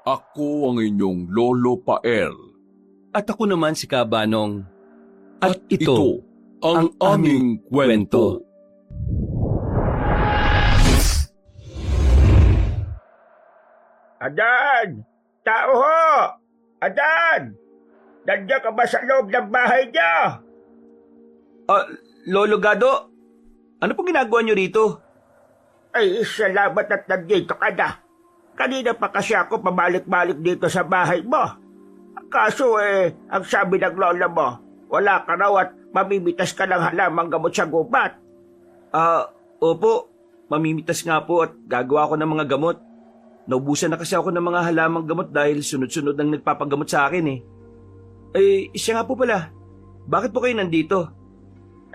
Ako ang inyong Lolo Pael. At ako naman si Kabanong. At ito ang aming kwento. Adan! Tao ho! Adan! Nandiyan ka ba sa loob ng bahay niya? Lolo Gado, ano pong ginagawa niyo rito? Ay, salamat at nandito ka na. Kanina pa kasi ako pabalik-balik dito sa bahay mo. Kaso ang sabi ng lola mo, wala ka raw at mamimitas ka ng halamang gamot sa gubat. Opo, mamimitas nga po at gagawa ako ng mga gamot. Naubusan na kasi ako ng mga halamang gamot dahil sunod-sunod ang nagpapagamot sa akin eh. Siya nga po pala, bakit po kayo nandito?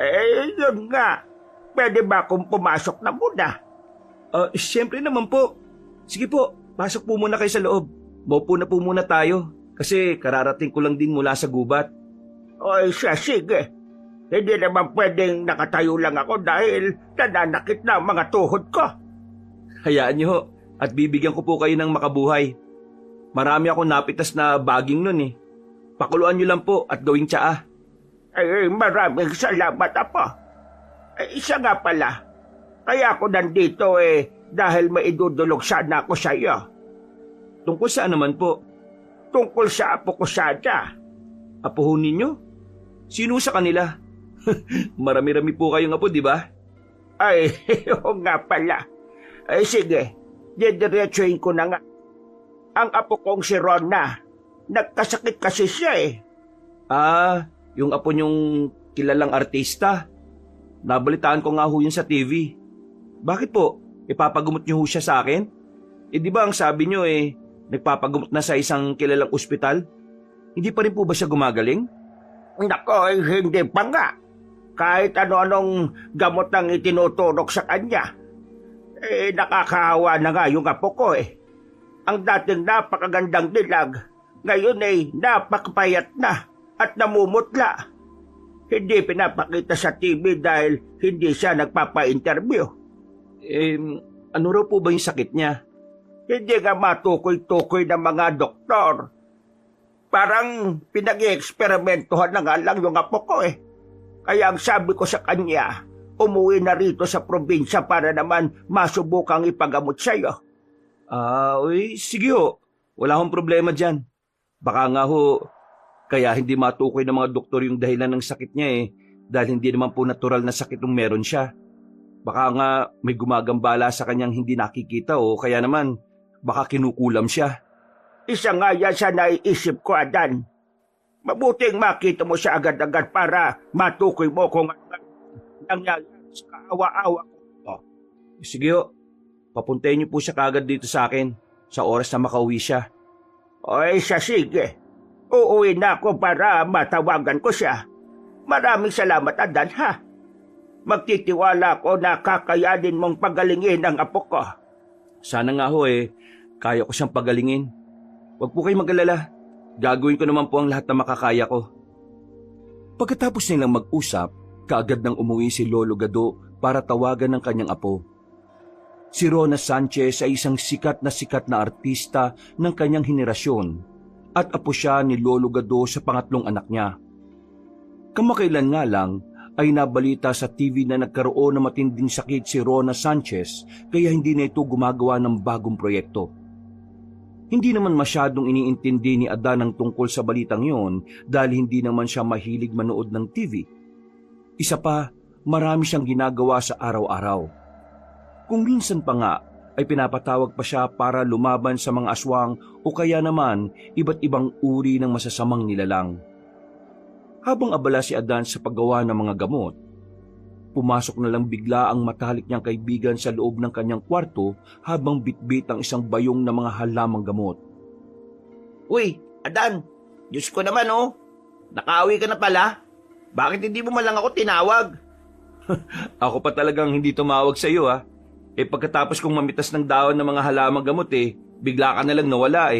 Yun nga. Pwede ba akong pumasok na muna? Siyempre naman po. Sige po, pasok po muna kayo sa loob. Maupo na po muna tayo kasi kararating ko lang din mula sa gubat. Oy, siya, sige. Hindi naman pwedeng nakatayo lang ako dahil nananakit na ang mga tuhod ko. Hayaan niyo ho, at bibigyan ko po kayo ng makabuhay. Marami akong napitas na baging nun eh. Pakuluan niyo lang po at gawing tsaa. Maraming salamat, Apo. Isa nga pala. Kaya ako nandito dahil maidudulog sana ako sa iyo. Tungkol saan naman po? Tungkol sa apo ko sana. Apo ho ninyo? Sino sa kanila? Marami-rami po kayong apo, di ba? Oo nga pala. Sige, didiretsuhin ko na nga. Ang apo kong si Rona, nagkasakit kasi siya eh. Yung apo niyong kilalang artista. Nabalitaan ko nga ho yun sa TV. Bakit po? Ipapagamot niyo ho siya sa akin? Di ba ang sabi niyo nagpapagamot na sa isang kilalang ospital? Hindi pa rin po ba siya gumagaling? Nako, hindi pa nga. Kahit ano-anong gamot ang itinuturok sa kanya. Nakakahawa na nga yung apo ko eh. Ang dating napakagandang dilag, ngayon napakapayat na at namumutla. Hindi pinapakita sa TV dahil hindi siya nagpapa-interview. Ano raw po ba yung sakit niya? Hindi nga matukoy-tukoy ng mga doktor. Parang pinag-i-eksperimentohan na nga lang yung apo ko eh. Kaya ang sabi ko sa kanya, umuwi na rito sa probinsya para naman masubukang ipagamot sa'yo. Sige ho. Wala akong problema dyan. Baka nga ho, kaya hindi matukoy ng mga doktor yung dahilan ng sakit niya dahil hindi naman po natural na sakit yung meron siya. Baka nga may gumagambala sa kanyang hindi nakikita o kaya naman baka kinukulam siya. Isa nga yan sa naiisip ko, Adan. Mabuting makita mo siya agad-agad para matukoy mo kung ano nangyari sa kaawa-awa ko. Sige ho, papuntayin niyo po siya kagad dito sa akin sa oras na makauwi siya. Sige. Uuwi na ako para matawagan ko siya. Maraming salamat, Adan, ha? Magtitiwala ako na kakayanin mong pagalingin ang apo ko. Sana nga ho kaya ko siyang pagalingin. Huwag po kayo mag-alala. Gagawin ko naman po ang lahat na makakaya ko. Pagkatapos nilang mag-usap, kaagad nang umuwi si Lolo Gado para tawagan ng kanyang apo. Si Rona Sanchez ay isang sikat na artista ng kanyang henerasyon at apo siya ni Lolo Gado sa pangatlong anak niya. Kamakailan nga lang ay nabalita sa TV na nagkaroon ng matinding sakit si Rona Sanchez kaya hindi na ito gumagawa ng bagong proyekto. Hindi naman masyadong iniintindi ni Adan ang tungkol sa balitang yon dahil hindi naman siya mahilig manood ng TV. Isa pa, marami siyang ginagawa sa araw-araw. Kung minsan pa nga ay pinapatawag pa siya para lumaban sa mga aswang o kaya naman iba't ibang uri ng masasamang nilalang. Habang abala si Adan sa paggawa ng mga gamot, pumasok na lang bigla ang matalik niyang kaibigan sa loob ng kanyang kwarto habang bitbit ang isang bayong na mga halamang gamot. Uy, Adan, Diyos ko naman nakauwi ka na pala. Bakit hindi mo man lang ako tinawag? Ako pa talagang hindi tumawag sa iyo pagkatapos kong mamitas ng dahon ng mga halamang gamot bigla ka na lang nawala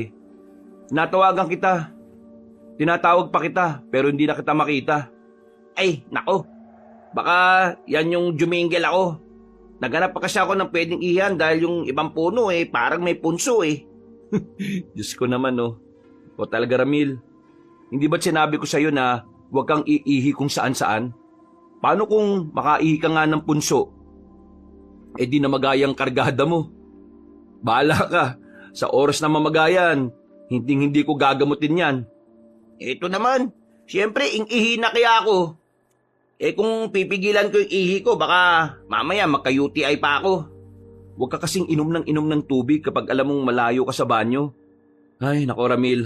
Natawagan kita. Tinatawag pa kita pero hindi na kita makita. Ay, nako. Baka yan yung jumingil ako. Naghanap pa kasi ako ng pwedeng iyan dahil yung ibang puno parang may punso Diyos ko naman, no. O talaga, Ramil. Hindi ba't sinabi ko sa'yo na huwag kang iihi kung saan-saan? Paano kung makaihi ka nga ng punso? Eh di na magayang kargada mo. Bahala ka. Sa oras na mamagayan, hindi ko gagamutin yan. Ito naman, siyempre, ihi na kaya ako. Eh kung pipigilan ko yung ihi ko, baka mamaya magka-UTI pa ako. Huwag ka kasing inom ng tubig kapag alam mong malayo ka sa banyo. Ay, nako Ramil.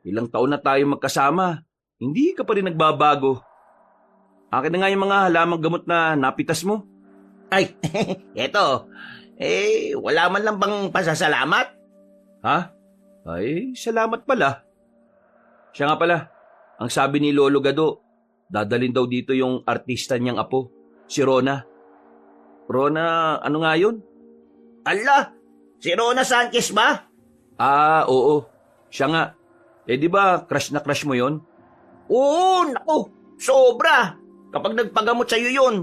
Ilang taon na tayo magkasama. Hindi ka pa rin nagbabago. Akin na nga yung mga halamang gamot na napitas mo. Ay, eto. Wala man lang bang pasasalamat? Ha? Ay, salamat pala. Siya nga pala, ang sabi ni Lolo Gado, dadalhin daw dito yung artista niyang apo, si Rona. Rona, ano nga yun? Ala, si Rona Sanchez ba? Ah, oo. Siya nga. Eh di ba crush na crush mo yon? Oo, naku, sobra. Kapag nagpagamot sa'yo yun,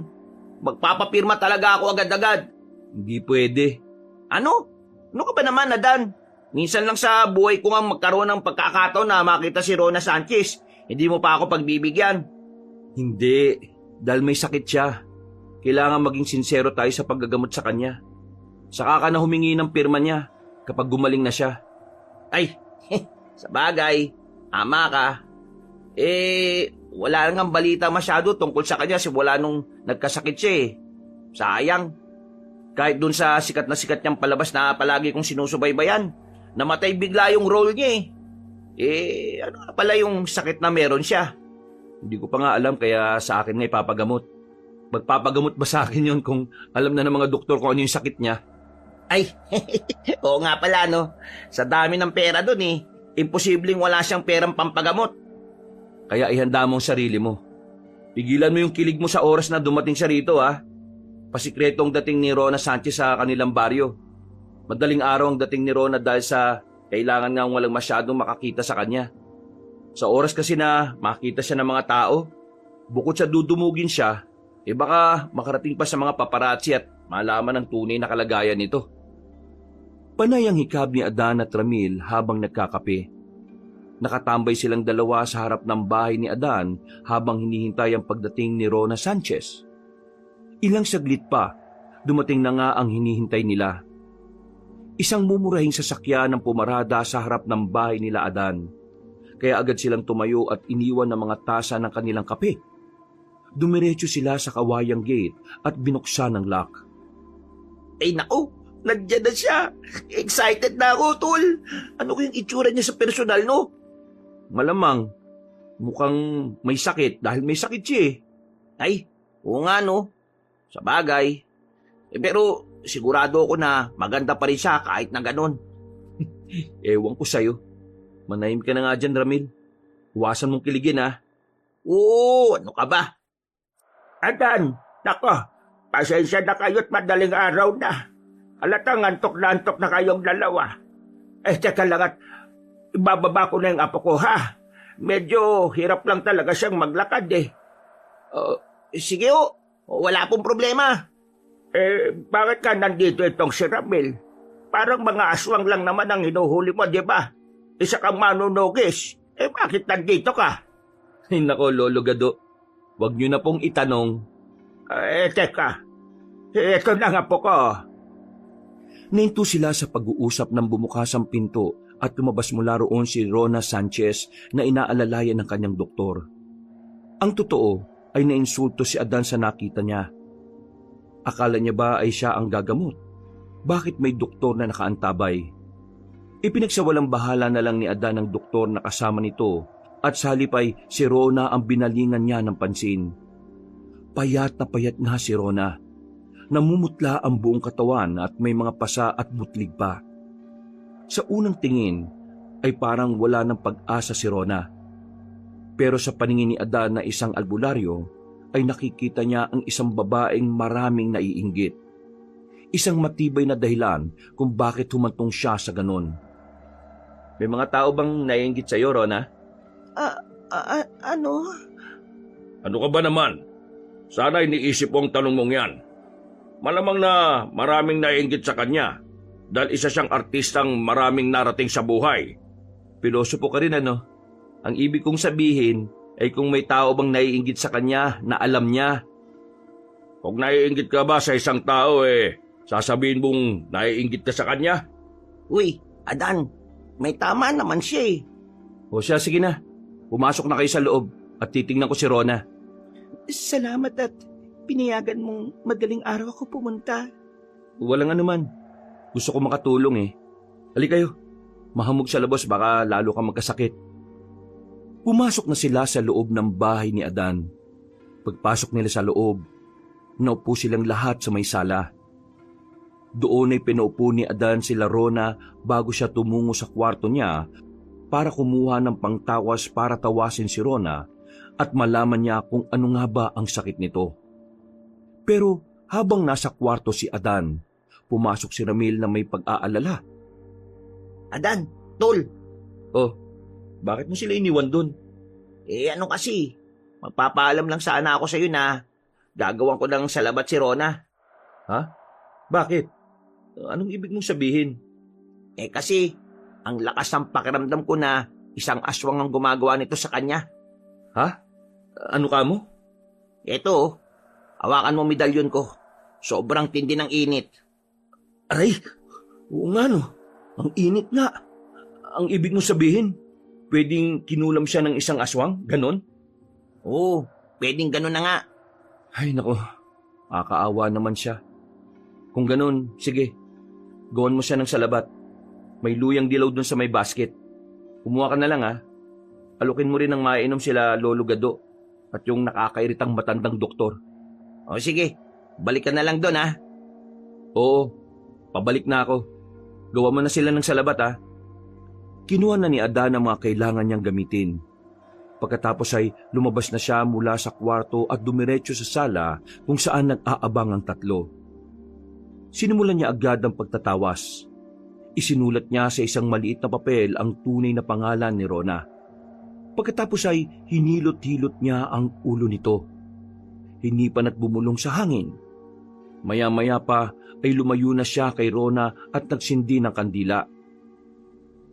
magpapapirma talaga ako agad-agad. Hindi pwede. Ano? Ano ka ba naman, Adan? Minsan lang sa buhay ko nga magkaroon ng pagkakataon na makita si Rona Sanchez. Hindi mo pa ako pagbibigyan. Hindi. Dahil may sakit siya. Kailangan maging sincero tayo sa paggagamot sa kanya. Saka ka na humingi ng pirma niya kapag gumaling na siya. Ay, sa bagay, ama ka. Wala nang balita masyado tungkol sa kanya simula nung nagkasakit siya eh. Sayang. Kahit dun sa sikat na sikat niyang palabas na palagi kong sinusubaybayan, namatay bigla yung role niya eh. Ano na pala yung sakit na meron siya? Hindi ko pa nga alam kaya sa akin nga ipapagamot. Magpapagamot ba sa akin yun kung alam na ng mga doktor kung ano yung sakit niya? Ay, oo nga pala no. Sa dami ng pera dun eh, imposibleng wala siyang perang pampagamot. Kaya ihanda mo ang sarili mo. Pigilan mo yung kilig mo sa oras na dumating siya rito ha. Pasikretong dating ni Rona Sanchez sa kanilang baryo. Madaling araw ang dating ni Rona dahil sa kailangan nga walang masyadong makakita sa kanya. Sa oras kasi na makita siya ng mga tao, bukod sa dudumugin siya, baka makarating pa sa mga paparazzi at malaman ang tunay na kalagayan nito. Panay ang hikab ni Adan at Ramil habang nagkakape. Nakatambay silang dalawa sa harap ng bahay ni Adan habang hinihintay ang pagdating ni Rona Sanchez. Ilang saglit pa, dumating na nga ang hinihintay nila. Isang mumurahing sasakyan ang pumarada sa harap ng bahay nila Adan. Kaya agad silang tumayo at iniwan ng mga tasa ng kanilang kape. Dumiretso sila sa kawayang gate at binuksan ng lock. Ay naku, nandiyan na siya. Excited na ako, tol. Ano kayong itsura niya sa personal, no? Malamang, mukhang may sakit dahil may sakit siya eh. Ay, oo nga, no? Sa bagay. Pero sigurado ako na maganda pa rin siya kahit na ganun. Ewan ko sa'yo. Manahim ka na nga dyan, Ramil. Huwasan mong kiligin ha. Oo, ano ka ba? Adan, nako, pasensya na kayo't madaling araw na. Halatang antok na kayong dalawa. Teka lang at ibababa ko na yung apo ko, ha? Medyo hirap lang talaga siyang maglakad eh. Sige o, wala pong problema. Bakit ka nandito itong si Ramil? Parang mga aswang lang naman ang hinuhuli mo, di ba? Isa kang manunugis. Bakit nandito ka? Ay nako, Lolo Gado. Huwag niyo na pong itanong. Teka. Ito na nga po ko. Nahinto sila sa pag-uusap ng bumukas ang pinto at lumabas mula roon si Rona Sanchez na inaalalayan ng kanyang doktor. Ang totoo ay nainsulto si Adan sa nakita niya. Akala niya ba ay siya ang gagamot? Bakit may doktor na nakaantabay? Ipinagsawalang bahala na lang ni Adan ang doktor na kasama nito at sa halip ay si Rona ang binalingan niya ng pansin. Payat na payat nga si Rona. Namumutla ang buong katawan at may mga pasa at butlig pa. Sa unang tingin ay parang wala ng pag-asa si Rona. Pero sa paningin ni Adan na isang albularyo ay nakikita niya ang isang babaeng maraming naiinggit. Isang matibay na dahilan kung bakit humantong siya sa ganon. May mga tao bang naiinggit sa iyo, Rona? Ano? Ano ka ba naman? Sana iniisip mo ang tanong mong yan. Malamang na maraming naiinggit sa kanya dahil isa siyang artistang maraming narating sa buhay. Pilosopo ka rin ano? Ang ibig kong sabihin ay kung may tao bang naiinggit sa kanya na alam niya. Kung naiinggit ka ba sa isang tao sasabihin mong naiinggit ka sa kanya? Uy, Adan, may tama naman siya eh. O siya, sige na. Pumasok na kayo sa loob at titingnan ko si Rona. Salamat at pinayagan mong madaling araw ako pumunta. Walang anuman. Gusto ko makatulong eh. Halika kayo. Mahamog sa labas, baka lalo kang magkasakit. Pumasok na sila sa loob ng bahay ni Adan. Pagpasok nila sa loob, naupo silang lahat sa may sala. Doon ay pinaupo ni Adan sila Rona bago siya tumungo sa kwarto niya para kumuha ng pangtawas para tawasin si Rona at malaman niya kung ano nga ba ang sakit nito. Pero habang nasa kwarto si Adan, pumasok si Ramil na may pag-aalala. Adan, tol. Oh, bakit mo sila iniwan dun? Ano kasi, magpapaalam lang sana ako sa'yo na gagawan ko ng salabat si Rona. Ha? Bakit? Anong ibig mong sabihin? Kasi, ang lakas ng pakiramdam ko na isang aswang ang gumagawa nito sa kanya. Ha? Ano ka mo? Eto, hawakan mo medalyon ko. Sobrang tindi ng init. Aray, oo nga no. Ang init nga. Ang ibig mong sabihin, pwedeng kinulam siya ng isang aswang? Ganon? Oo, pwedeng ganon na nga. Ay nako, kakaawa naman siya. Kung ganon, sige, gawan mo siya ng salabat. May luyang dilaw dun sa may basket. Kumuha ka na lang ha. Alukin mo rin ng mainom sila Lolo Gado at yung nakakairitang matandang doktor. O sige, balik ka na lang doon ha. Oo, pabalik na ako. Gawa mo na sila ng salabat ha. Kinuha na ni Adan ang mga kailangan niyang gamitin. Pagkatapos ay lumabas na siya mula sa kwarto at dumiretso sa sala kung saan nag-aabang ang tatlo. Sinimulan niya agad ang pagtatawas. Isinulat niya sa isang maliit na papel ang tunay na pangalan ni Rona. Pagkatapos ay hinilot-hilot niya ang ulo nito. Hinipan at bumulong sa hangin. Maya-maya pa ay lumayo na siya kay Rona at nagsindi ng kandila.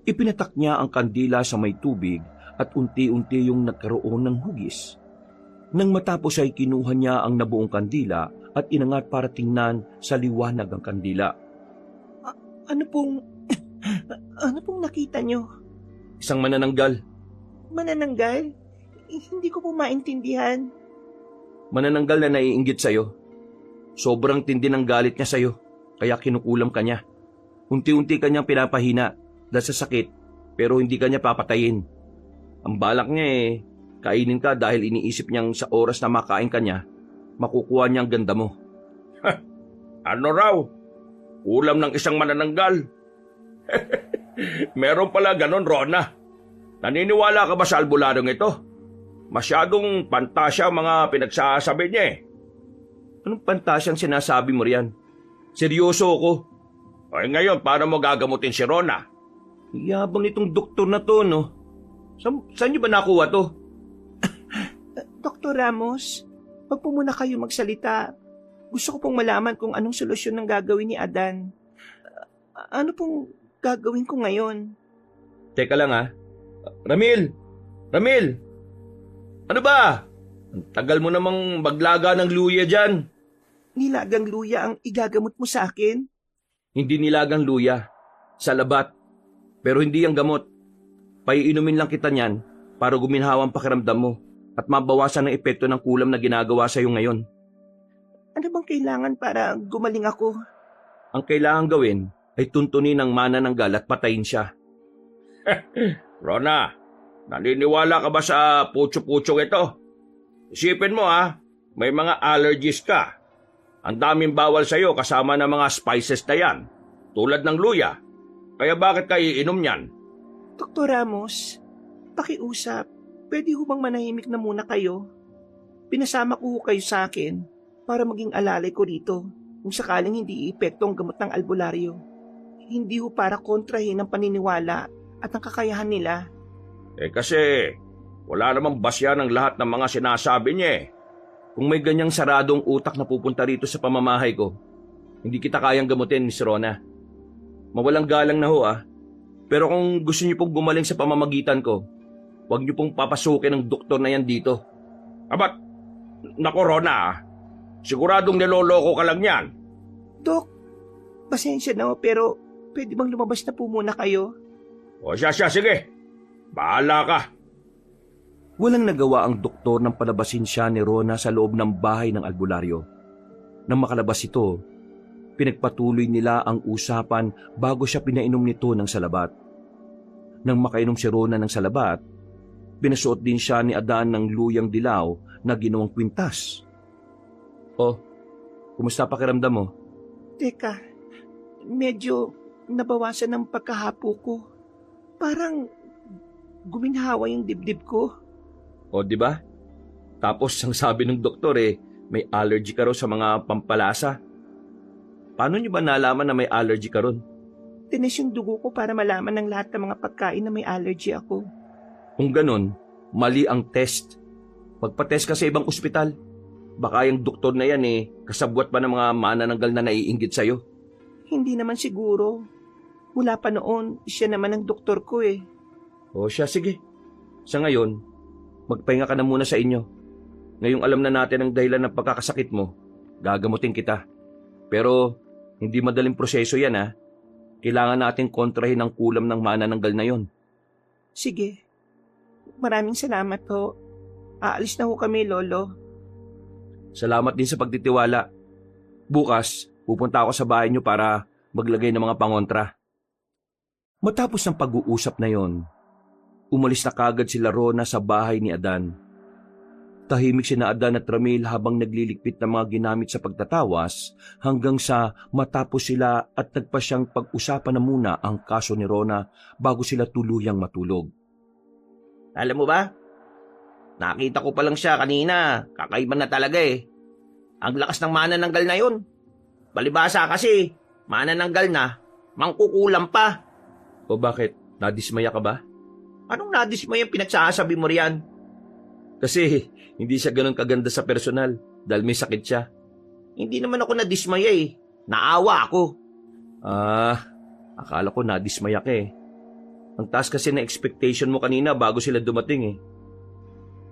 Ipinatak niya ang kandila sa may tubig at unti-unti yung nagkaroon ng hugis. Nang matapos ay kinuha niya ang nabuong kandila at inangat para tingnan sa liwanag ang kandila. Ano pong nakita nyo? Isang manananggal. Manananggal? Hindi ko po maintindihan. Manananggal na naiinggit sa'yo. Sobrang tindi ng galit niya sa'yo, kaya kinukulam ka niya. Unti-unti kanyang pinapahina dahil sa sakit, pero hindi kanya papatayin. Ang balak niya kainin ka dahil iniisip niyang sa oras na makain ka niya, makukuha niya ang ganda mo. Ano raw? Ulam ng isang manananggal? Meron pala ganon, Rona. Naniniwala ka ba sa albularong ito? Masyadong pantasya ang mga pinagsasabi niya Anong pantasyang sinasabi mo riyan? Seryoso ako. Ngayon, paano mo gagamutin si Rona? Yabang nitong doktor na to, no? Saan niyo ba nakuha to? Dr. Ramos, wag po muna kayo magsalita. Gusto ko pong malaman kung anong solusyon ng gagawin ni Adan. Ano pong gagawin ko ngayon? Teka lang ha. Ramil! Ramil! Ano ba? Ang tagal mo namang maglaga ng luya dyan. Nilagang luya ang igagamot mo sa akin? Hindi nilagang luya. Salabat. Pero hindi ang gamot. Paiinumin lang kita niyan para guminhawa ang pakiramdam mo at mabawasan ang epekto ng kulam na ginagawa sa iyo ngayon. Ano bang kailangan para gumaling ako? Ang kailangan gawin ay tuntunin ng manananggal at patayin siya. Rona, naniniwala ka ba sa putyo-putyong ito? Isipin mo may mga allergies ka. Ang daming bawal sa'yo kasama ng mga spices na yan, tulad ng luya. Kaya bakit ka iinom niyan? Dr. Ramos, pakiusap. Pwede ho bang manahimik na muna kayo? Pinasama ko ho kayo sa akin para maging alalay ko rito kung sakaling hindi iepekto ang gamot ng albularyo. Hindi ho para kontrahin ang paniniwala at ang kakayahan nila. Kasi wala namang basya ng lahat ng mga sinasabi niya Kung may ganyang saradong utak na pupunta rito sa pamamahay ko, hindi kita kayang gamutin, Miss Rona. mawalang galang na ho Pero kung gusto niyo pong gumaling sa pamamagitan ko, huwag niyo pong papasukin ng doktor na yan dito. Abat, naku Rona, siguradong niloloko ka lang yan. Dok, pasensya na ho, pero pwede bang lumabas na po muna kayo? O siya, sige. Bahala ka. Walang nagawa ang doktor nang palabasin siya ni Rona sa loob ng bahay ng albularyo. Nang makalabas ito, pinagpatuloy nila ang usapan bago siya pinainom nito ng salabat. Nang makainom si Rona ng salabat, pinasuot din siya ni Adan ng luyang dilaw na ginawang kwintas. Oh, kumusta pakiramdam mo? Teka, medyo nabawasan ng pagkahapo ko. Parang guminhawa yung dibdib ko. O, di ba? Tapos ang sabi ng doktor may allergy ka raw sa mga pampalasa. Paano niyo ba nalaman na may allergy ka ron? Tinis yung dugo ko para malaman ng lahat ng mga pagkain na may allergy ako. Kung ganon, mali ang test. Magpa-test ka sa ibang ospital. Baka yung doktor na yan kasabwat pa ng mga manananggal na naiinggit sa'yo. Hindi naman siguro. Mula pa noon, siya naman ang doktor ko O siya, sige. Sa ngayon, magpahinga ka na muna sa inyo. Ngayong alam na natin ang dahilan ng pagkakasakit mo, gagamutin kita. Pero, hindi madaling proseso yan Kailangan natin kontrahin ang kulam ng manananggal na yon. Sige. Maraming salamat ho. Aalis na ho kami, Lolo. Salamat din sa pagtitiwala. Bukas, pupunta ako sa bahay niyo para maglagay ng mga pangontra. Matapos ng pag-uusap na yon, umalis na kagad sila Rona sa bahay ni Adan. Tahimik si na Adan at Ramil habang nagliligpit ng mga ginamit sa pagtatawas hanggang sa matapos sila at nagpasyang pag-usapan na muna ang kaso ni Rona bago sila tuluyang matulog. Alam mo ba? Nakita ko pa lang siya kanina. Kakaiba na talaga Ang lakas ng manananggal na yun. Balibasa kasi, manananggal na, mangkukulam pa. O bakit? Nadismaya ka ba? Anong nadismay yung pinagsasabi mo riyan? Kasi hindi siya ganun kaganda sa personal dahil may sakit siya. Hindi naman ako nadismaya Naawa ako. Akala ko nadismaya ka Ang taas kasi na expectation mo kanina bago sila dumating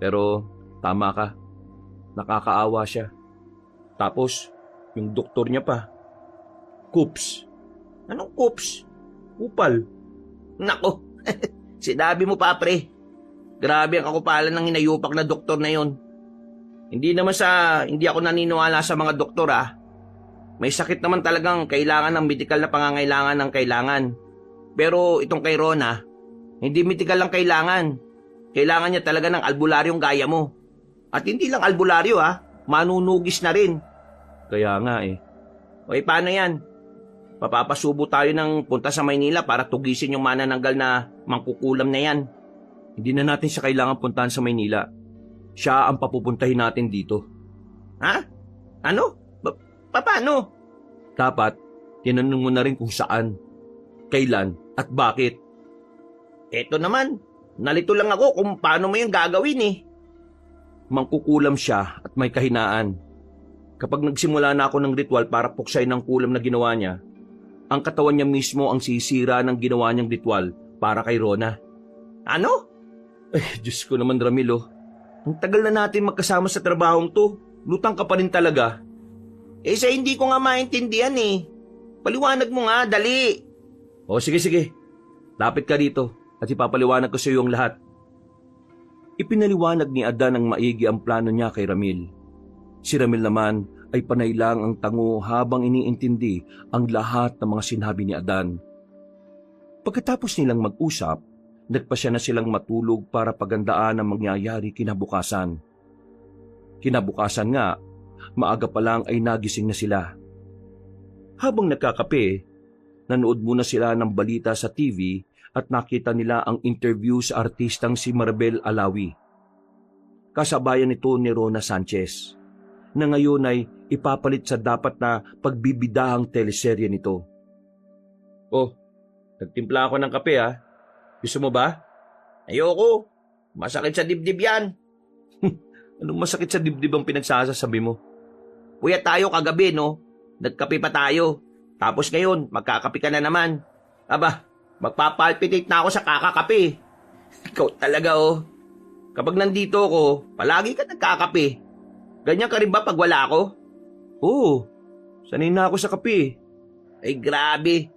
Pero tama ka. Nakakaawa siya. Tapos, yung doktor niya pa. Coops. Anong coops? Upal. Nako, sinabi mo pa pre. Grabe ang kakupalan ng hinayupak na doktor na yon. Hindi ako naniniwala sa mga doktor May sakit naman talagang kailangan ng medikal na pangangailangan ng kailangan. Pero itong kay Rona, hindi medikal lang kailangan. Kailangan niya talaga ng albularyong gaya mo. At hindi lang albularyo manunugis na rin. Kaya nga O paano yan? Papapasubo tayo ng punta sa Maynila para tugisin yung manananggal na mangkukulam na yan. Hindi na natin siya kailangan puntahan sa Maynila. Siya ang papupuntahin natin dito. Ha? Ano? Paano? Dapat, tinanong mo na rin kung saan, kailan, at bakit. Eto naman, nalito lang ako kung paano mo yung gagawin Mangkukulam siya at may kahinaan. Kapag nagsimula na ako ng ritual para puksay ng kulam na ginawa niya, ang katawan niya mismo ang sisira ng ginawa niyang ritual para kay Rona. Ano? Diyos ko naman, Ramilo. Ang tagal na natin magkasama sa trabahong to. Lutang ka pa rin talaga. Sa hindi ko nga maintindihan Paliwanag mo nga, dali. O sige. Lapit ka dito at ipapaliwanag ko sa iyo ang lahat. Ipinaliwanag ni Adan ng maigi ang plano niya kay Ramil. Si Ramil naman ay panay lang ang tango habang iniintindi ang lahat ng mga sinabi ni Adan. Pagkatapos nilang mag-usap, nagpasya na silang matulog para pagandaan ang mangyayari kinabukasan. Kinabukasan nga, maaga pa lang ay nagising na sila. Habang nagkakape, nanood muna sila ng balita sa TV at nakita nila ang interview sa artistang si Maribel Alawi. Kasabayan nito ni Rona Sanchez, na ngayon ay ipapalit sa dapat na pagbibidahang teleserye nito. Oh, nagtimpla ako ng kape Gusto mo ba? Ayoko. Masakit sa dibdib yan. Anong masakit sa dibdib ang pinagsasasabi mo? Puyat tayo kagabi, no? Nagkape pa tayo. Tapos ngayon, magkakape ka na naman. Aba, magpapalpitate na ako sa kakakape. Ikaw talaga oh. Kapag nandito ako, palagi ka nagkakape. Ganyan ka rin ba pag wala ako? Oo, sanay na ako sa kape. Ay grabe.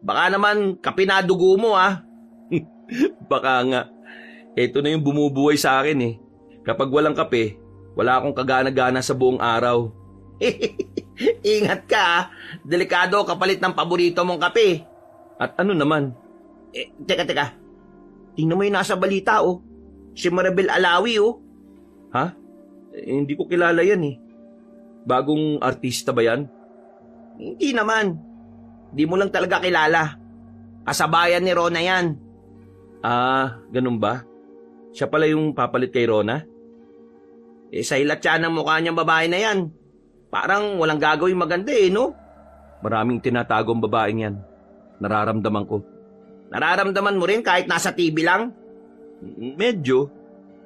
Baka naman kape na dugo mo ah. Baka nga. Ito na yung bumubuhay sa akin eh. Kapag walang kape, wala akong kagana-gana sa buong araw. Ingat ka ah. Delikado kapalit ng paborito mong kape. At ano naman? Teka. Tingnan mo yung nasa balita oh. Si Maribel Alawi oh. Ha? Hindi ko kilala yan eh. Bagong artista ba yan? Hindi naman. Di mo lang talaga kilala. Kasabayan ni Rona yan. Ah, ganun ba? Siya pala yung papalit kay Rona? Sa hilat siya ng mukha niyang babae na yan. Parang walang gagawin maganda eh, no? Maraming tinatagong babaeng yan. Nararamdaman ko. Nararamdaman mo rin kahit nasa TV lang? Medyo.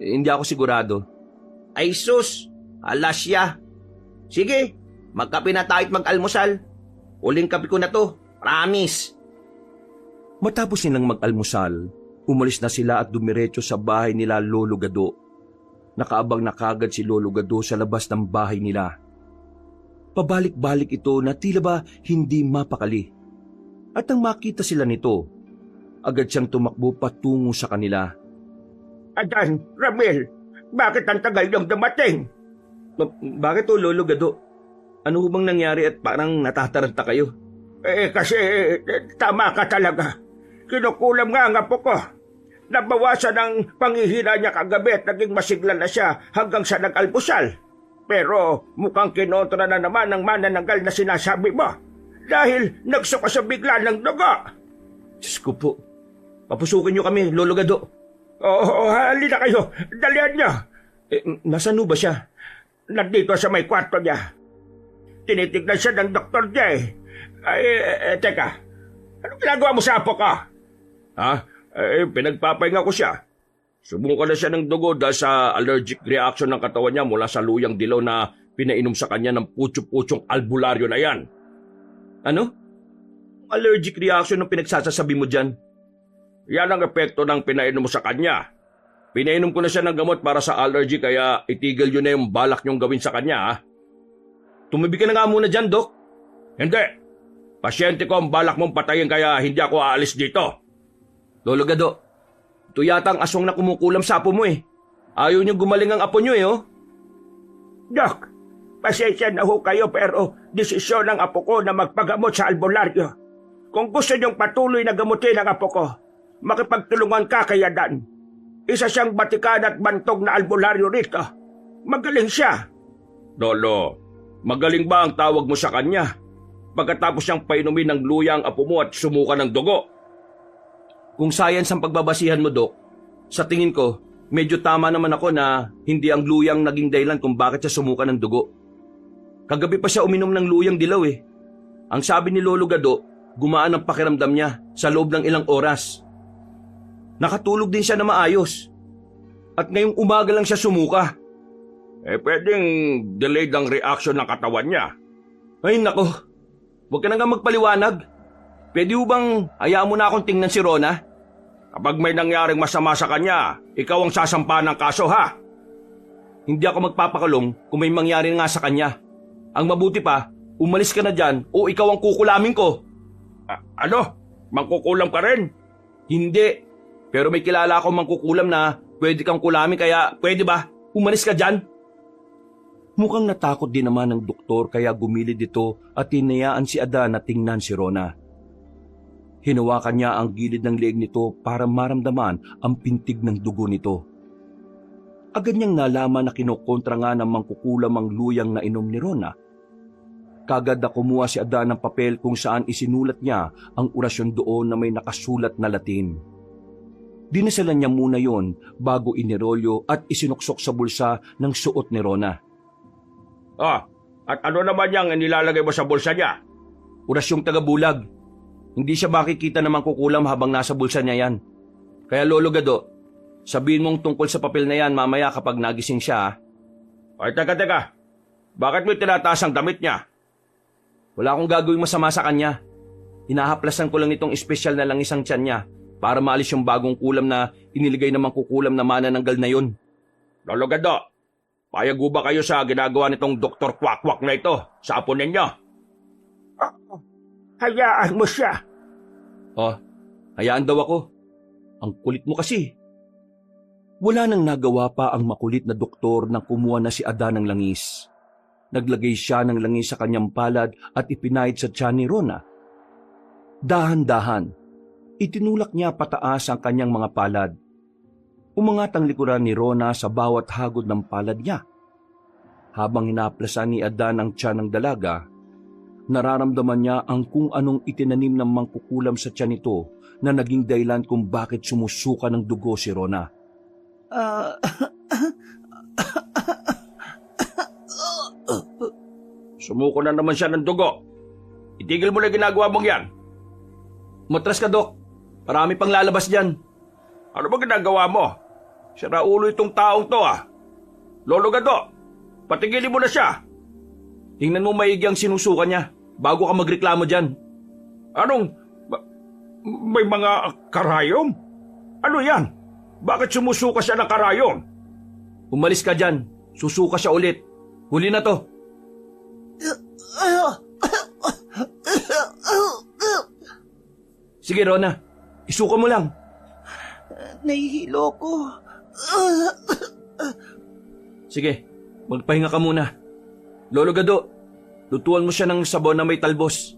Hindi ako sigurado. Ay sus, alasya. Sige, magkape na tayo at mag-almusal. Uling kape ko na to, promise. Matapos nilang mag-almusal, umalis na sila at dumiretso sa bahay nila Lolo Gado. Nakaabang na kagad si Lolo Gado sa labas ng bahay nila. Pabalik-balik ito na tila ba hindi mapakali. At nang makita sila nito, agad siyang tumakbo patungo sa kanila. Adan, Ramil, bakit ang tagal yung dumating? Bakit o Lolo Gado? Ano bang nangyari at parang natataranta kayo? Kasi tama ka talaga. Kinukulam nga ang apo ko. Nabawasan ang panghihina niya kagabi at naging masigla na siya hanggang sa nag-almusal. Pero mukhang kinontra na naman ang manananggal na sinasabi mo. Dahil nagsuka sa bigla ng dugo. Diyos ko po. Papusukin niyo kami, Lolo Gado. Oo, halina kayo. Dalian niyo. Nasaan ba siya? Nandito sa may kwarto niya. Tinitignan siya ng doktor niya eh. Teka. Anong ginagawa mo sa apo ko? Pinagpapahinga ko siya. Sumuka na siya ng dugo dahil sa allergic reaction ng katawan niya mula sa luyang dilaw na pinainom sa kanya ng putyo-putyong albularyo na yan. Ano? Allergic reaction ng pinagsasasabi mo dyan? Yan ang epekto ng pinainom mo sa kanya. Pinainom ko na siya ng gamot para sa allergy kaya itigil yun na yung balak niyong gawin sa kanya ha. Tumabi ka na nga muna dyan, Dok. Hindi. Pasyente ko ang balak mong patayin kaya hindi ako aalis dito. Lolo Gado, ito yata ang aswang na kumukulam sa apo mo eh. Ayaw niyong gumaling ang apo niyo eh oh. Dok, pasensya na ho kayo pero desisyon ng apo ko na magpagamot sa albularyo. Kung gusto niyong patuloy na gamutin ang apo ko, makipagtulungan ka kay Adan. Isa siyang batikan at bantog na albularyo rito. Magaling siya. Lolo, magaling ba ang tawag mo sa kanya? Pagkatapos siyang painumin ng luya ang apo mo at sumuka ng dugo. Kung science ang pagbabasihan mo, Dok, sa tingin ko, medyo tama naman ako na hindi ang luyang naging dahilan kung bakit siya sumuka ng dugo. Kagabi pa siya uminom ng luyang dilaw eh. Ang sabi ni Lolo Gado, gumaan ang pakiramdam niya sa loob ng ilang oras. Nakatulog din siya na maayos. At ngayong umaga lang siya sumuka. Pwedeng delayed ang reaction ng katawan niya. Ay nako, huwag ka na nga magpaliwanag. Pwede bang hayaan mo na akong tingnan si Rona? Kapag may nangyaring masama sa kanya, ikaw ang sasampa ng kaso ha. Hindi ako magpapakulong kung may mangyari nga sa kanya. Ang mabuti pa, umalis ka na dyan o ikaw ang kukulamin ko. Ano? Mangkukulam ka rin? Hindi. Pero may kilala akong mangkukulam na pwede kang kulamin kaya pwede ba? Umalis ka dyan. Mukhang natakot din naman ng doktor kaya gumilid ito at hinayaan si Adan na tingnan si Rona. Hinawakan niya ang gilid ng leeg nito para maramdaman ang pintig ng dugo nito. Agad niyang nalaman na kinokontra nga ng mangkukulam ang luyang na inom ni Rona. Kagad na kumuha si Adan ng papel kung saan isinulat niya ang orasyon doon na may nakasulat na Latin. Dinasalan niya muna yon bago inirolyo at isinuksok sa bulsa ng suot ni Rona. At ano naman yang inilalagay mo sa bulsa niya? Orasyong tagabulag. Hindi siya makikita na mangkukulam habang nasa bulsa niya yan. Kaya Lolo Gado, sabihin mong tungkol sa papel na yan mamaya kapag nagising siya. Ay, teka. Bakit mo tinataas ang damit niya? Wala akong gagawing masama sa kanya. Hinahaplasan ko lang itong espesyal na langis ang tiyan niya para maalis yung bagong kulam na iniligay ng mangkukulam na manananggal na yun. Lolo Gado, payag ba kayo sa ginagawa nitong Dr. Kwakwak na ito sa apo ninyo? Hayaan mo siya. Oh, hayaan daw ako. Ang kulit mo kasi. Wala nang nagawa pa ang makulit na doktor nang kumuha na si Adan ng langis. Naglagay siya ng langis sa kanyang palad at ipinahid sa tiyan ni Rona. Dahan-dahan, itinulak niya pataas ang kanyang mga palad. Umangat ang likuran ni Rona sa bawat hagod ng palad niya. Habang hinaplasan ni Adan ang tiyan ng dalaga, nararamdaman niya ang kung anong itinanim ng mangkukulam sa tiyan nito na naging dahilan kung bakit sumusuka ng dugo si Rona. Sumuko na naman siya ng dugo. Itigil mo na ginagawa mong yan. Matras ka, Dok. Marami pang lalabas dyan. Ano ba ginagawa mo? Sira ulo itong taong to ah. Lolo Gado, patigilin mo na siya. Tingnan mo maigi ang sinusuka niya bago ka magreklamo dyan. May mga karayom? Ano yan? Bakit sumusuka siya ng karayom? Umalis ka dyan. Susuka siya ulit. Huli na to. Sige, Rona. Isuka mo lang. Nahihilo ko. Sige, magpahinga ka muna. Lolo Gado, lutuan mo siya ng sabon na may talbos.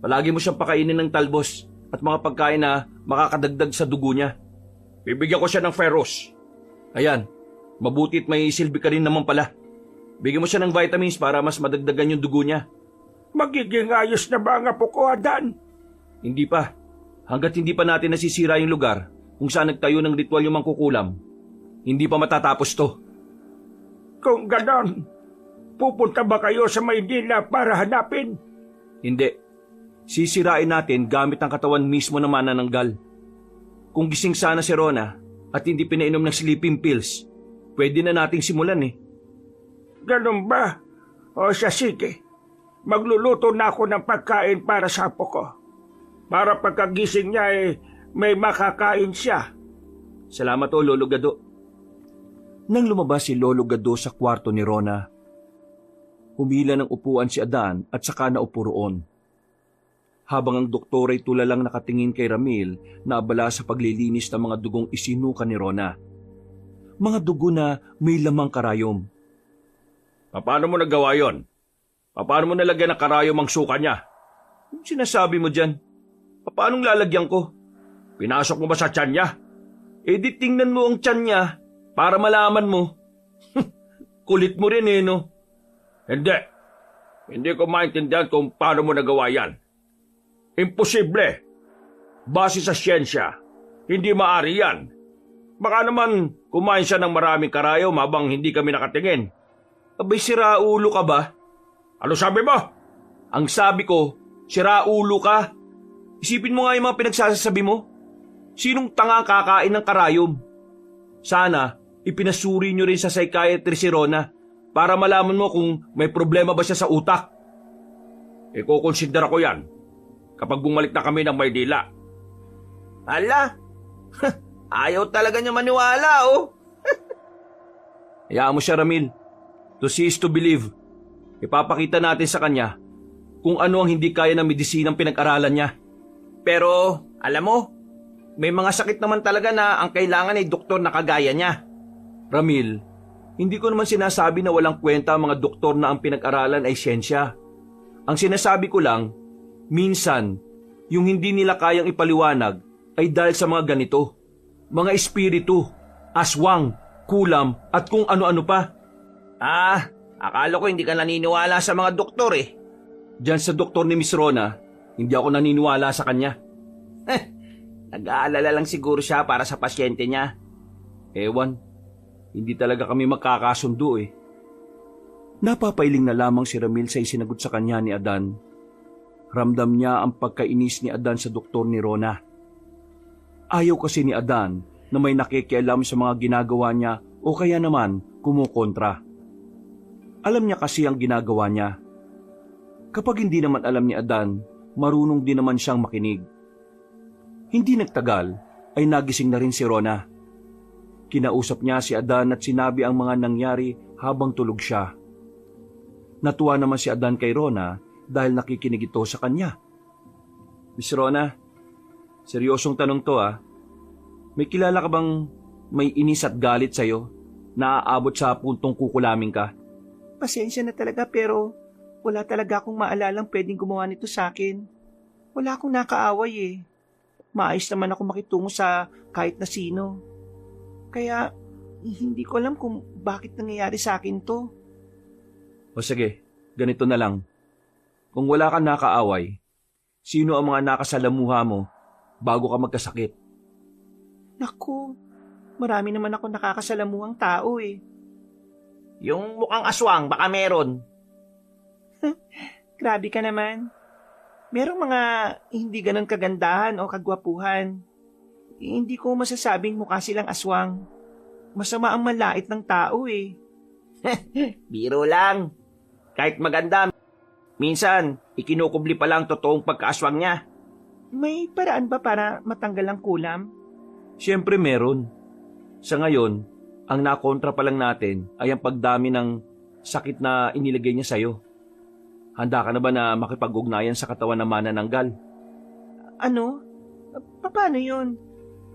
Palagi mo siyang pakainin ng talbos at mga pagkain na makakadagdag sa dugo niya. Bibigyan ko siya ng ferros. Ayan, mabutit may silbi ka rin naman pala. Bigyan mo siya ng vitamins para mas madagdagan yung dugo niya. Magiging ayos na ba ang apo ko, Adan? Hindi pa. Hanggat hindi pa natin nasisira yung lugar kung saan nagtayo ng ritual yung mangkukulam, hindi pa matatapos to. Kung ganon, pupunta ba kayo sa Maynila para hanapin? Hindi. Sisirain natin gamit ang katawan mismo ng manananggal. Kung gising sana si Rona at hindi pinainom ng sleeping pills, pwede na nating simulan eh. Ganon ba? O siya, sige. Magluluto na ako ng pagkain para sa apo ko. Para pagkagising niya may makakain siya. Salamat o, Lolo Gado. Nang lumabas si Lolo Gado sa kwarto ni Rona, humila ng upuan si Adan at saka naupo roon. Habang ang doktor ay tulalang nakatingin kay Ramil na abala sa paglilinis ng mga dugong isinuka ni Rona. Mga dugo na may lamang karayom. Paano mo nagawa yon? Paano mo nalagyan ng karayom ang suka niya? Yung sinasabi mo dyan, paanong lalagyan ko? Pinasok mo ba sa tiyan niya? Eh di tingnan mo ang tiyan niya para malaman mo. Kulit mo rin eh, no? Hindi. Hindi ko maintindihan kung paano mo nagawa yan. Imposible. Base sa siyensya, hindi maari yan. Baka naman kumain siya ng maraming karayom habang hindi kami nakatingin. Abay, sira ulo ka ba? Ano sabi mo? Ang sabi ko, sira ulo ka. Isipin mo nga yung mga pinagsasabi mo. Sinong tanga kakain ng karayom? Sana, ipinasuri nyo rin sa psychiatrist si Rona para malaman mo kung may problema ba siya sa utak. Ikukonsidera ko yan kapag bumalik na kami ng Maynila. Ala, ayaw talaga niya maniwala, oh. Hayaan mo siya, Ramil. To see is to believe. Ipapakita natin sa kanya kung ano ang hindi kaya ng medisinang pinag-aralan niya. Pero, alam mo, may mga sakit naman talaga na ang kailangan ay doktor na kagaya niya. Ramil, hindi ko naman sinasabi na walang kwenta ang mga doktor na ang pinag-aralan ay siyensya. Ang sinasabi ko lang, minsan, yung hindi nila kayang ipaliwanag ay dahil sa mga ganito. Mga espiritu, aswang, kulam at kung ano-ano pa. Akala ko hindi ka naniniwala sa mga doktor eh. Diyan sa doktor ni Miss Rona, hindi ako naniniwala sa kanya. Nag-aalala lang siguro siya para sa pasyente niya. Ewan, hindi talaga kami magkakasundo eh. Napapailing na lamang si Ramil sa isinagot sa kanya ni Adan. Ramdam niya ang pagkainis ni Adan sa doktor ni Rona. Ayaw kasi ni Adan na may nakikialam sa mga ginagawa niya o kaya naman kumukontra. Alam niya kasi ang ginagawa niya. Kapag hindi naman alam ni Adan, marunong din naman siyang makinig. Hindi nagtagal ay nagising na rin si Rona. Kinausap niya si Adan at sinabi ang mga nangyari habang tulog siya. Natuwa naman si Adan kay Rona dahil nakikinig ito sa kanya. Miss Rona, seryosong tanong to ah. May kilala ka bang may inis at galit sa'yo na aabot sa puntong kukulamin ka? Pasensya na talaga pero wala talaga akong maalalang pwedeng gumawa nito sa akin. Wala akong nakaaway eh. Maayos naman ako makitungo sa kahit na sino. Kaya hindi ko alam kung bakit nangyayari sa akin to. O sige, ganito na lang. Kung wala kang nakaaway, sino ang mga nakasalamuha mo bago ka magkasakit? Naku, marami naman ako nakakasalamuhang tao eh. Yung mukhang aswang, baka meron. Grabe ka naman. Merong mga hindi ganun kagandahan o kagwapuhan. Hindi ko masasabing mukha silang aswang. Masama ang manlait ng tao eh. Biro lang. Kahit maganda, minsan, ikinukubli pa lang totoong pagkaaswang niya. May paraan ba para matanggal ang kulam? Siyempre meron. Sa ngayon, ang nakontra pa lang natin ay ang pagdami ng sakit na inilagay niya sa'yo. Handa ka na ba na makipag-ugnayan sa katawan ng manananggal? Ano? Paano yun?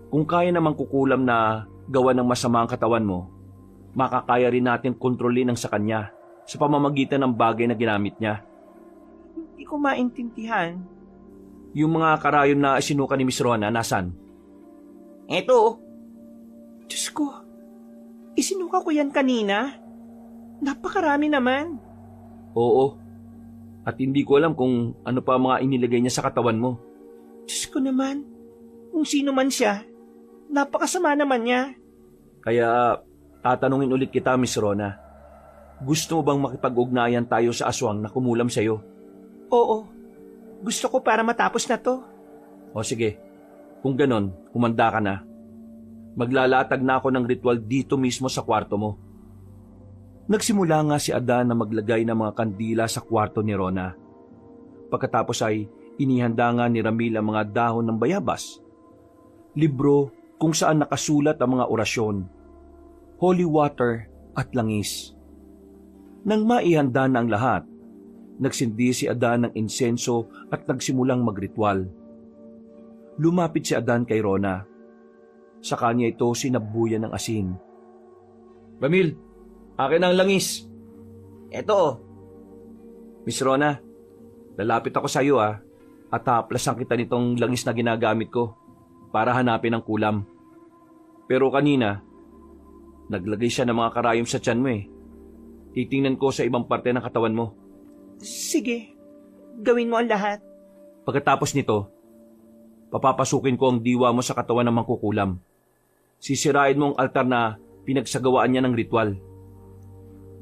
Kung kaya namang kukulam na gawa ng masama ang katawan mo, makakaya rin natin kontrolin ang sa kanya sa pamamagitan ng bagay na ginamit niya. Hindi ko maintindihan. Yung mga karayom na isinuka ni Miss Rona, nasan? Eto, Diyos ko, isinuka ko yan kanina. Napakarami naman. Oo. At hindi ko alam kung ano pa mga inilagay niya sa katawan mo. Diyos ko naman, kung sino man siya, napakasama naman niya. Kaya tatanungin ulit kita, Miss Rona. Gusto mo bang makipag-ugnayan tayo sa aswang na kumulam sa'yo? Oo, gusto ko para matapos na to. O sige, kung ganon, humanda ka na. Maglalatag na ako ng ritual dito mismo sa kwarto mo. Nagsimula nga si Adan na maglagay ng mga kandila sa kwarto ni Rona. Pagkatapos ay inihanda nga ni Ramil ang mga dahon ng bayabas, libro kung saan nakasulat ang mga orasyon, holy water at langis. Nang maihanda na ang lahat, nagsindi si Adan ng insenso at nagsimulang magritual. Lumapit si Adan kay Rona. Sa kanya ito sinabuyan ng asin. Ramil, akin ang langis. eto. Miss Rona, lalapit ako sa iyo at haplasan kita nitong langis na ginagamit ko para hanapin ang kulam. Pero kanina, naglagay siya ng mga karayom sa tiyan mo eh. Titingnan ko sa ibang parte ng katawan mo. Sige, gawin mo ang lahat. Pagkatapos nito, papapasukin ko ang diwa mo sa katawan ng mangkukulam. Sisirain mo ang altar na pinagsagawaan niya ng ritual.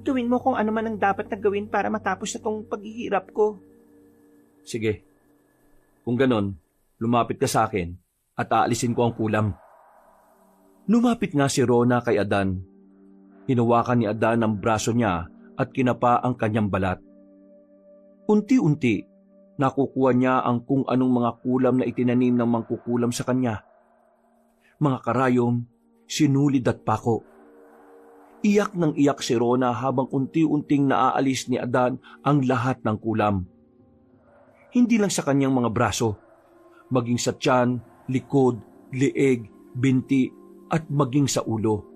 Gawin mo kung ano man ang dapat na gawin para matapos na tong paghihirap ko. Sige. Kung ganon, lumapit ka sa akin at aalisin ko ang kulam. Lumapit nga si Rona kay Adan. Hinawakan ni Adan ang braso niya at kinapa ang kanyang balat. Unti-unti, nakukuha niya ang kung anong mga kulam na itinanim ng mangkukulam sa kanya. Mga karayom, sinulid at pako. Iyak ng iyak si Rona habang unti-unting naaalis ni Adan ang lahat ng kulam. Hindi lang sa kanyang mga braso, maging sa tiyan, likod, leeg, binti at maging sa ulo.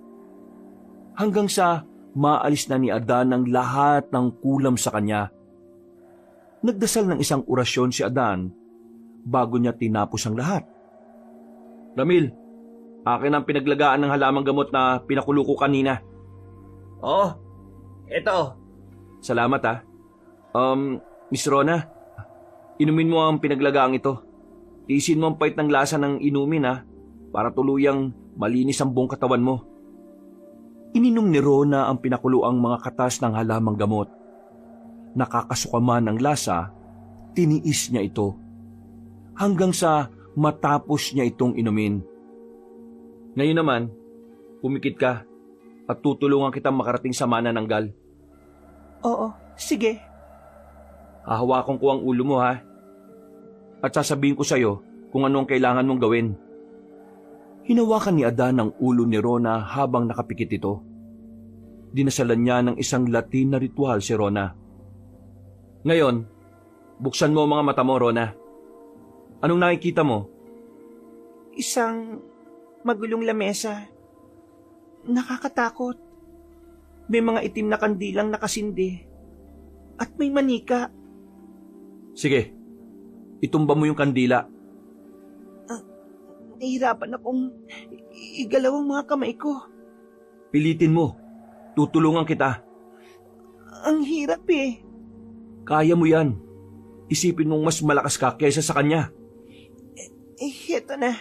Hanggang sa maalis na ni Adan ang lahat ng kulam sa kanya. Nagdasal ng isang orasyon si Adan bago niya tinapos ang lahat. Ramil, akin ang pinaglagaan ng halamang gamot na pinakulo ko kanina. Oh, eto. Salamat ah. Miss Rona, inumin mo ang pinaglagaang ito. Tiisin mo ang pait ng lasa ng inumin ah, para tuluyang malinis ang buong katawan mo. Ininom ni Rona ang pinakuluang mga katas ng halamang gamot. Nakakasuka man ng lasa, tiniis niya ito. Hanggang sa matapos niya itong inumin. Ngayon naman, pumikit ka at tutulungan kitang makarating sa manananggal. Oo, sige. Hahawakan ko ang ulo mo ha. At sasabihin ko sa'yo kung ano ang kailangan mong gawin. Hinawakan ni Adan ang ulo ni Rona habang nakapikit ito. Dinasalan niya ng isang Latin na ritual si Rona. Ngayon, buksan mo ang mga mata mo, Rona. Anong nakikita mo? Isang magulong lamesa. Nakakatakot. May mga itim na kandilang nakasindi. At may manika. Sige, itumba mo yung kandila. Nahihirapan akong igalaw ang mga kamay ko. Pilitin mo. Tutulungan kita. Ang hirap eh. Kaya mo yan. Isipin mong mas malakas ka kaysa sa kanya. Heto na.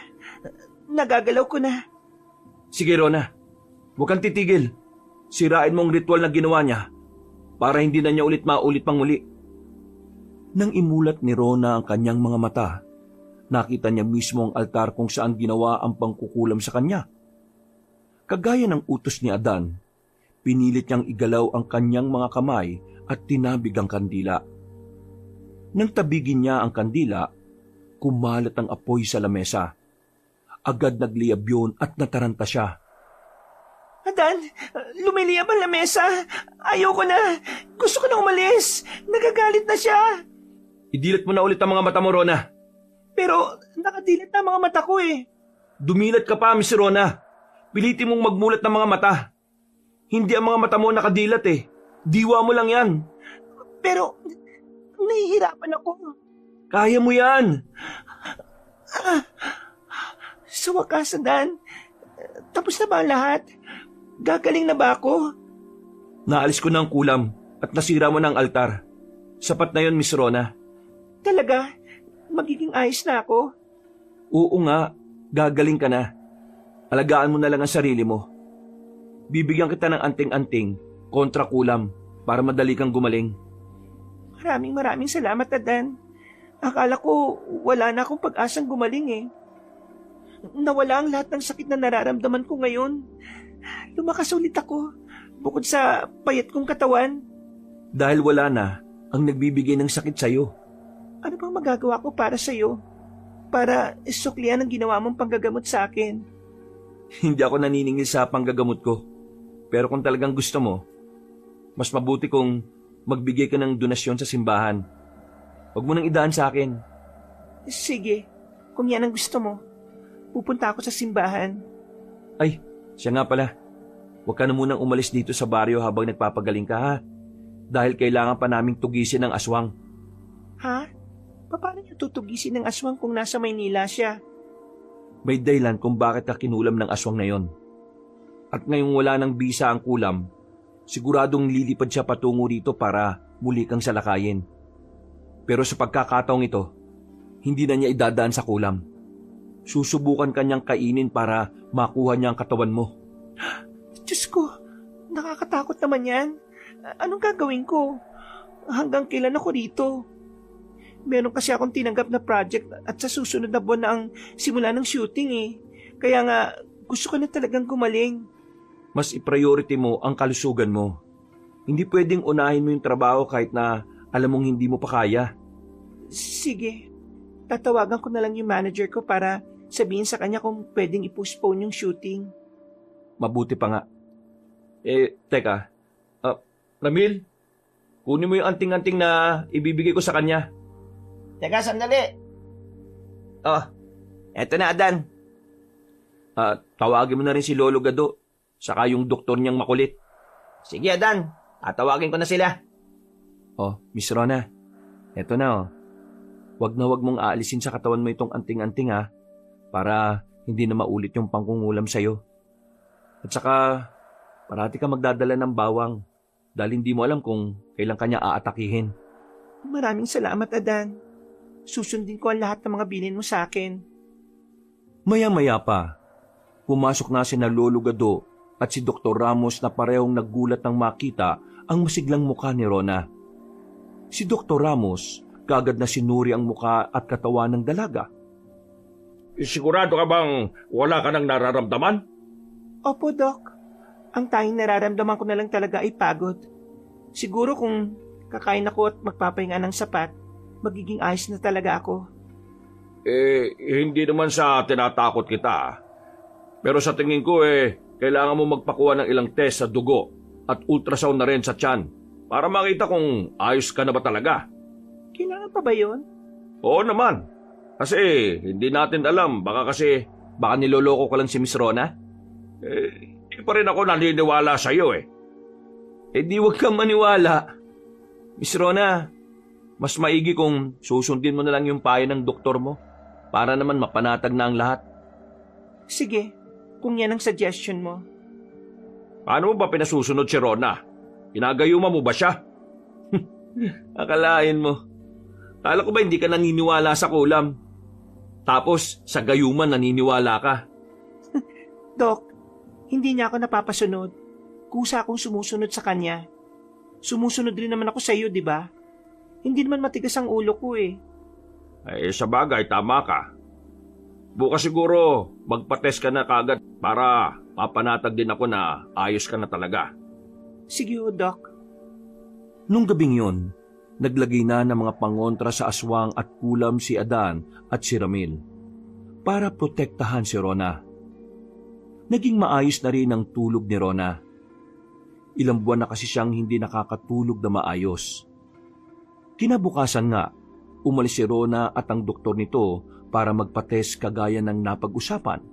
Nagagalaw ko na. Sige, Rona. Huwag kang titigil. Sirain mo ang ritual na ginawa niya para hindi na niya ulit maulit pang muli. Nang imulat ni Rona ang kanyang mga mata, nakita niya mismo ang altar kung saan ginawa ang pangkukulam sa kanya. Kagaya ng utos ni Adan, pinilit niyang igalaw ang kanyang mga kamay at tinabig ang kandila. Nang tabigin niya ang kandila, kumalat ang apoy sa lamesa. Agad nagliyab yun at nataranta siya. Adan, lumiliyab ang lamesa. Ayoko na. Gusto ko na umalis. Nagagalit na siya. Idilat mo na ulit ang mga mata mo, Rona. Pero nakadilit na ang mga mata ko eh. Dumilat ka pa, Miss Rona. Pilitin mong magmulat ng mga mata. Hindi ang mga mata mo nakadilat eh. Diwa mo lang yan. Pero nahihirapan ako. Kaya mo yan. Sa wakas, Adan, tapos na ba ang lahat? Gagaling na ba ako? Naalis ko na ang kulam at nasira mo na ang altar. Sapat na yon, Miss Rona. Talaga? Magiging ayos na ako? Oo nga, gagaling ka na. Alagaan mo na lang ang sarili mo. Bibigyan kita ng anting-anting kontra kulam para madali kang gumaling. Maraming salamat, Adan. Akala ko wala na akong pag-asang gumaling eh. Nawala ang lahat ng sakit na nararamdaman ko ngayon. Lumakas ulit ako, bukod sa payat kong katawan. Dahil wala na ang nagbibigay ng sakit sa'yo. Ano bang magagawa ko para sa'yo? Para isuklian ang ginawa mong panggagamot sa akin. Hindi ako naniningil sa panggagamot ko. Pero kung talagang gusto mo, mas mabuti kung magbigay ka ng donasyon sa simbahan. Huwag mo nang idaan sa akin. Sige, kung yan ang gusto mo, pupunta ako sa simbahan. Ay, siya nga pala. Huwag ka na munang umalis dito sa baryo habang nagpapagaling ka ha. Dahil kailangan pa naming tugisin ng aswang. Ha? Paano niya tutugisin ng aswang kung nasa Maynila siya? May dahilan kung bakit ka kinulam ng aswang na yon. At ngayong wala ng bisa ang kulam, siguradong lilipad siya patungo dito para muli kang salakayin. Pero sa pagkakataong ito, hindi na niya idadaan sa kulam. Susubukan kanyang kainin para makuha niya ang katawan mo. Diyos ko, nakakatakot naman yan. Anong gagawin ko? Hanggang kailan ako dito? Meron kasi akong tinanggap na project at sa susunod na buwan na ang simula ng shooting eh. Kaya nga, gusto ko na talagang gumaling. Mas i-priority mo ang kalusugan mo. Hindi pwedeng unahin mo yung trabaho kahit na alam mong hindi mo pa kaya. Sige, tatawagan ko na lang yung manager ko para sabihin sa kanya kung pwedeng i-postpone yung shooting. Mabuti pa nga. Teka. Ramil, kunin mo yung anting-anting na ibibigay ko sa kanya. Teka, sandali. Eto na, Adan. Tawagin mo na rin si Lolo Gado, saka yung doktor niyang makulit. Sige, Adan. Tatawagin ko na sila. Miss Rona, eto na Wag na wag mong aalisin sa katawan mo itong anting-anting ha, para hindi na maulit yung pangkungulam sa'yo. At saka, parati ka magdadala ng bawang dahil hindi mo alam kung kailan kanya aatakihin. Maraming salamat, Adan. Susundin ko ang lahat ng mga bilin mo sa akin. Maya-maya pa, pumasok na sina Lolo Gado at si Dr. Ramos na parehong naggulat nang makita ang masiglang mukha ni Rona. Si Dr. Ramos, kagad na sinuri ang mukha at katawan ng dalaga. Sigurado ka bang wala ka nang nararamdaman? Opo, Doc. Ang tanging nararamdaman ko na lang talaga ay pagod. Siguro kung kakain ako at magpapahinga ng sapat, magiging ayos na talaga ako. Hindi naman sa tinatakot kita. Pero sa tingin ko kailangan mo magpakuha ng ilang test sa dugo at ultrasound na rin sa tiyan para makita kung ayos ka na ba talaga. Kailangan pa ba yun? Oo naman. Kasi hindi natin alam. Baka niloloko ko lang si Miss Rona? Hindi pa rin ako naniniwala sa iyo Di wag kang maniwala. Miss Rona, mas maigi kung susundin mo na lang yung payo ng doktor mo para naman mapanatag na ang lahat. Sige, kung yan ang suggestion mo. Paano mo ba pinasusunod si Rona? Pinagayuma mo ba siya? Akalain mo. Kala ko ba hindi ka naniniwala sa kulam? Tapos sa gayuman naniniwala ka. Dok, hindi niya ako napapasunod. Kusa akong sumusunod sa kanya. Sumusunod rin naman ako sa iyo, di ba? Hindi naman matigas ang ulo ko Sa bagay, tama ka. Bukas siguro magpa-test ka na kagad para mapanatag din ako na ayos ka na talaga. Sige Doc. Nung gabing yon, naglagay na ng mga pangontra sa aswang at kulam si Adan at si Ramil para protektahan si Rona. Naging maayos na rin ang tulog ni Rona. Ilang buwan na kasi siyang hindi nakakatulog na maayos. Kinabukasan nga, umalis si Rona at ang doktor nito para magpa-test kagaya ng napag-usapan.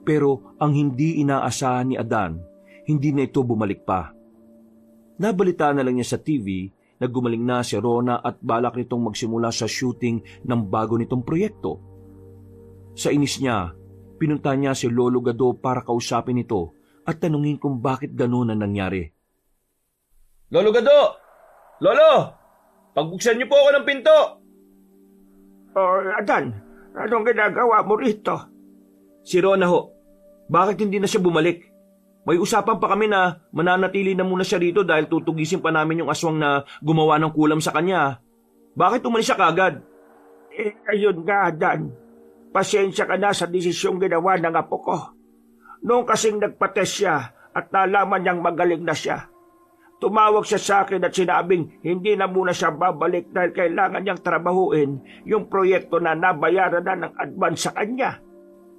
Pero ang hindi inaasahan ni Adan, hindi na ito bumalik pa. Nabalita na lang niya sa TV na gumaling na si Rona at balak nitong magsimula sa shooting ng bago nitong proyekto. Sa inis niya, pinunta niya si Lolo Gado para kausapin ito at tanungin kung bakit gano'n ang nangyari. Lolo Gado! Lolo! Pagbuksan niyo po ako ng pinto! Adan, anong ginagawa mo rito? Si Rona ho, bakit hindi na siya bumalik? May usapan pa kami na mananatili na muna siya rito dahil tutugisin pa namin yung aswang na gumawa ng kulam sa kanya. Bakit umalis siya kagad? Ayun nga, Adan. Pasensya ka na sa desisyong ginawa ng apo ko. Noong kasing nagpa-test siya at nalaman niyang magaling na siya, tumawag siya sa akin at sinabing hindi na muna siya babalik dahil kailangan niyang trabahuin yung proyekto na nabayaran na ng advance sa kanya.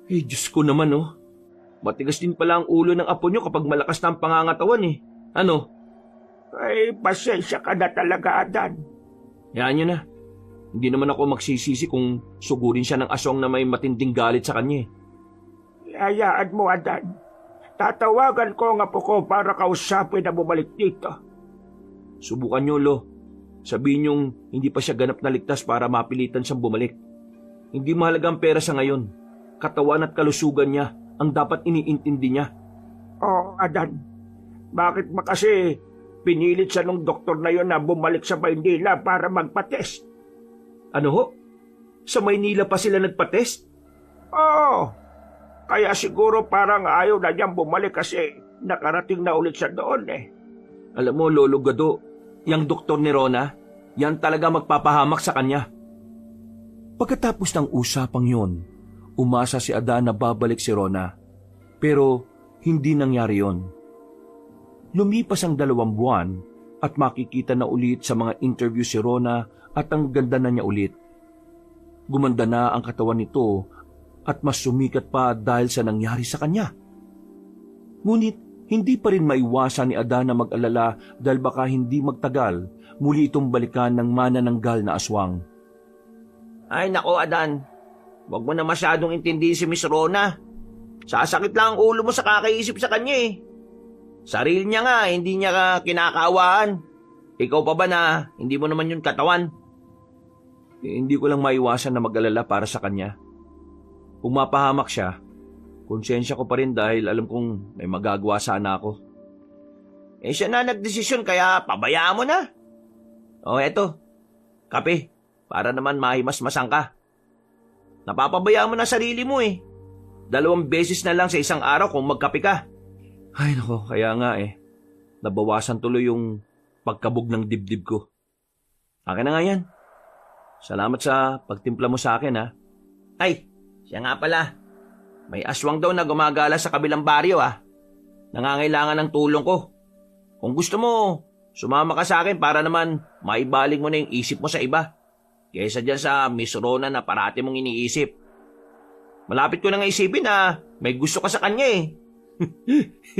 Diyos ko naman Matigas din pala ang ulo ng apo niyo kapag malakas na ang pangangatawan Ano? Pasensya ka na talaga, Adan. Yan niyo na. Hindi naman ako magsisisi kung sugurin siya ng aswang na may matinding galit sa kanya Hayaan mo, Adan. Tatawagan ko ang apo ko para kausapin na bumalik dito. Subukan niyo, Lo. Sabihin niyong hindi pa siya ganap na ligtas para mapilitan siyang bumalik. Hindi mahalaga ang pera sa ngayon. Katawan at kalusugan niya ang dapat iniintindi niya. Adan. Bakit ba kasi pinilit siya nung doktor na yon na bumalik sa Maynila para magpa-test? Ano ho? Sa Maynila pa sila nagpa-test? Oo. Kaya siguro parang ayaw na niyang bumalik kasi nakarating na ulit siya doon Alam mo, Lolo Gado, yung doktor ni Rona, yan talaga magpapahamak sa kanya. Pagkatapos ng usapang yon, umasa si Adan na babalik si Rona. Pero hindi nangyari yon. Lumipas ang 2 buwan at makikita na ulit sa mga interview si Rona at ang ganda na niya ulit. Gumanda na ang katawan nito at mas sumikat pa dahil sa nangyari sa kanya. Ngunit hindi pa rin maiwasan ni Adan na mag-alala dahil baka hindi magtagal muli itong balikan ng manananggal na aswang. Ay nako, Adan. Huwag mo na masyadong intindihin si Miss Rona. Sasakit lang ang ulo mo sa kakaisip sa kanya Sarili niya nga, hindi niya ka kinakawaan. Ikaw pa ba na hindi mo naman yun katawan? Hindi ko lang maiwasan na mag-alala para sa kanya. Kung mapahamak siya, konsensya ko pa rin dahil alam kong may magagawa sana ako. Siya na nagdesisyon kaya pabayaan mo na. Eto, kape, para naman mahimas-masang ka. Napapabayaan mo na sarili mo 2 beses na lang sa isang araw kung magkape ka. Ay nako, kaya nga nabawasan tuloy yung pagkabog ng dibdib ko. Akin na nga yan. Salamat sa pagtimpla mo sa akin Ay, siya nga pala. May aswang daw na gumagala sa kabilang baryo Nangangailangan ng tulong ko. Kung gusto mo, Sumama ka sa akin para naman maibaling mo na yung isip mo sa iba. Kaysa dyan sa Miss Rona na parati mong iniisip. Malapit ko na nga isipin na may gusto ka sa kanya eh.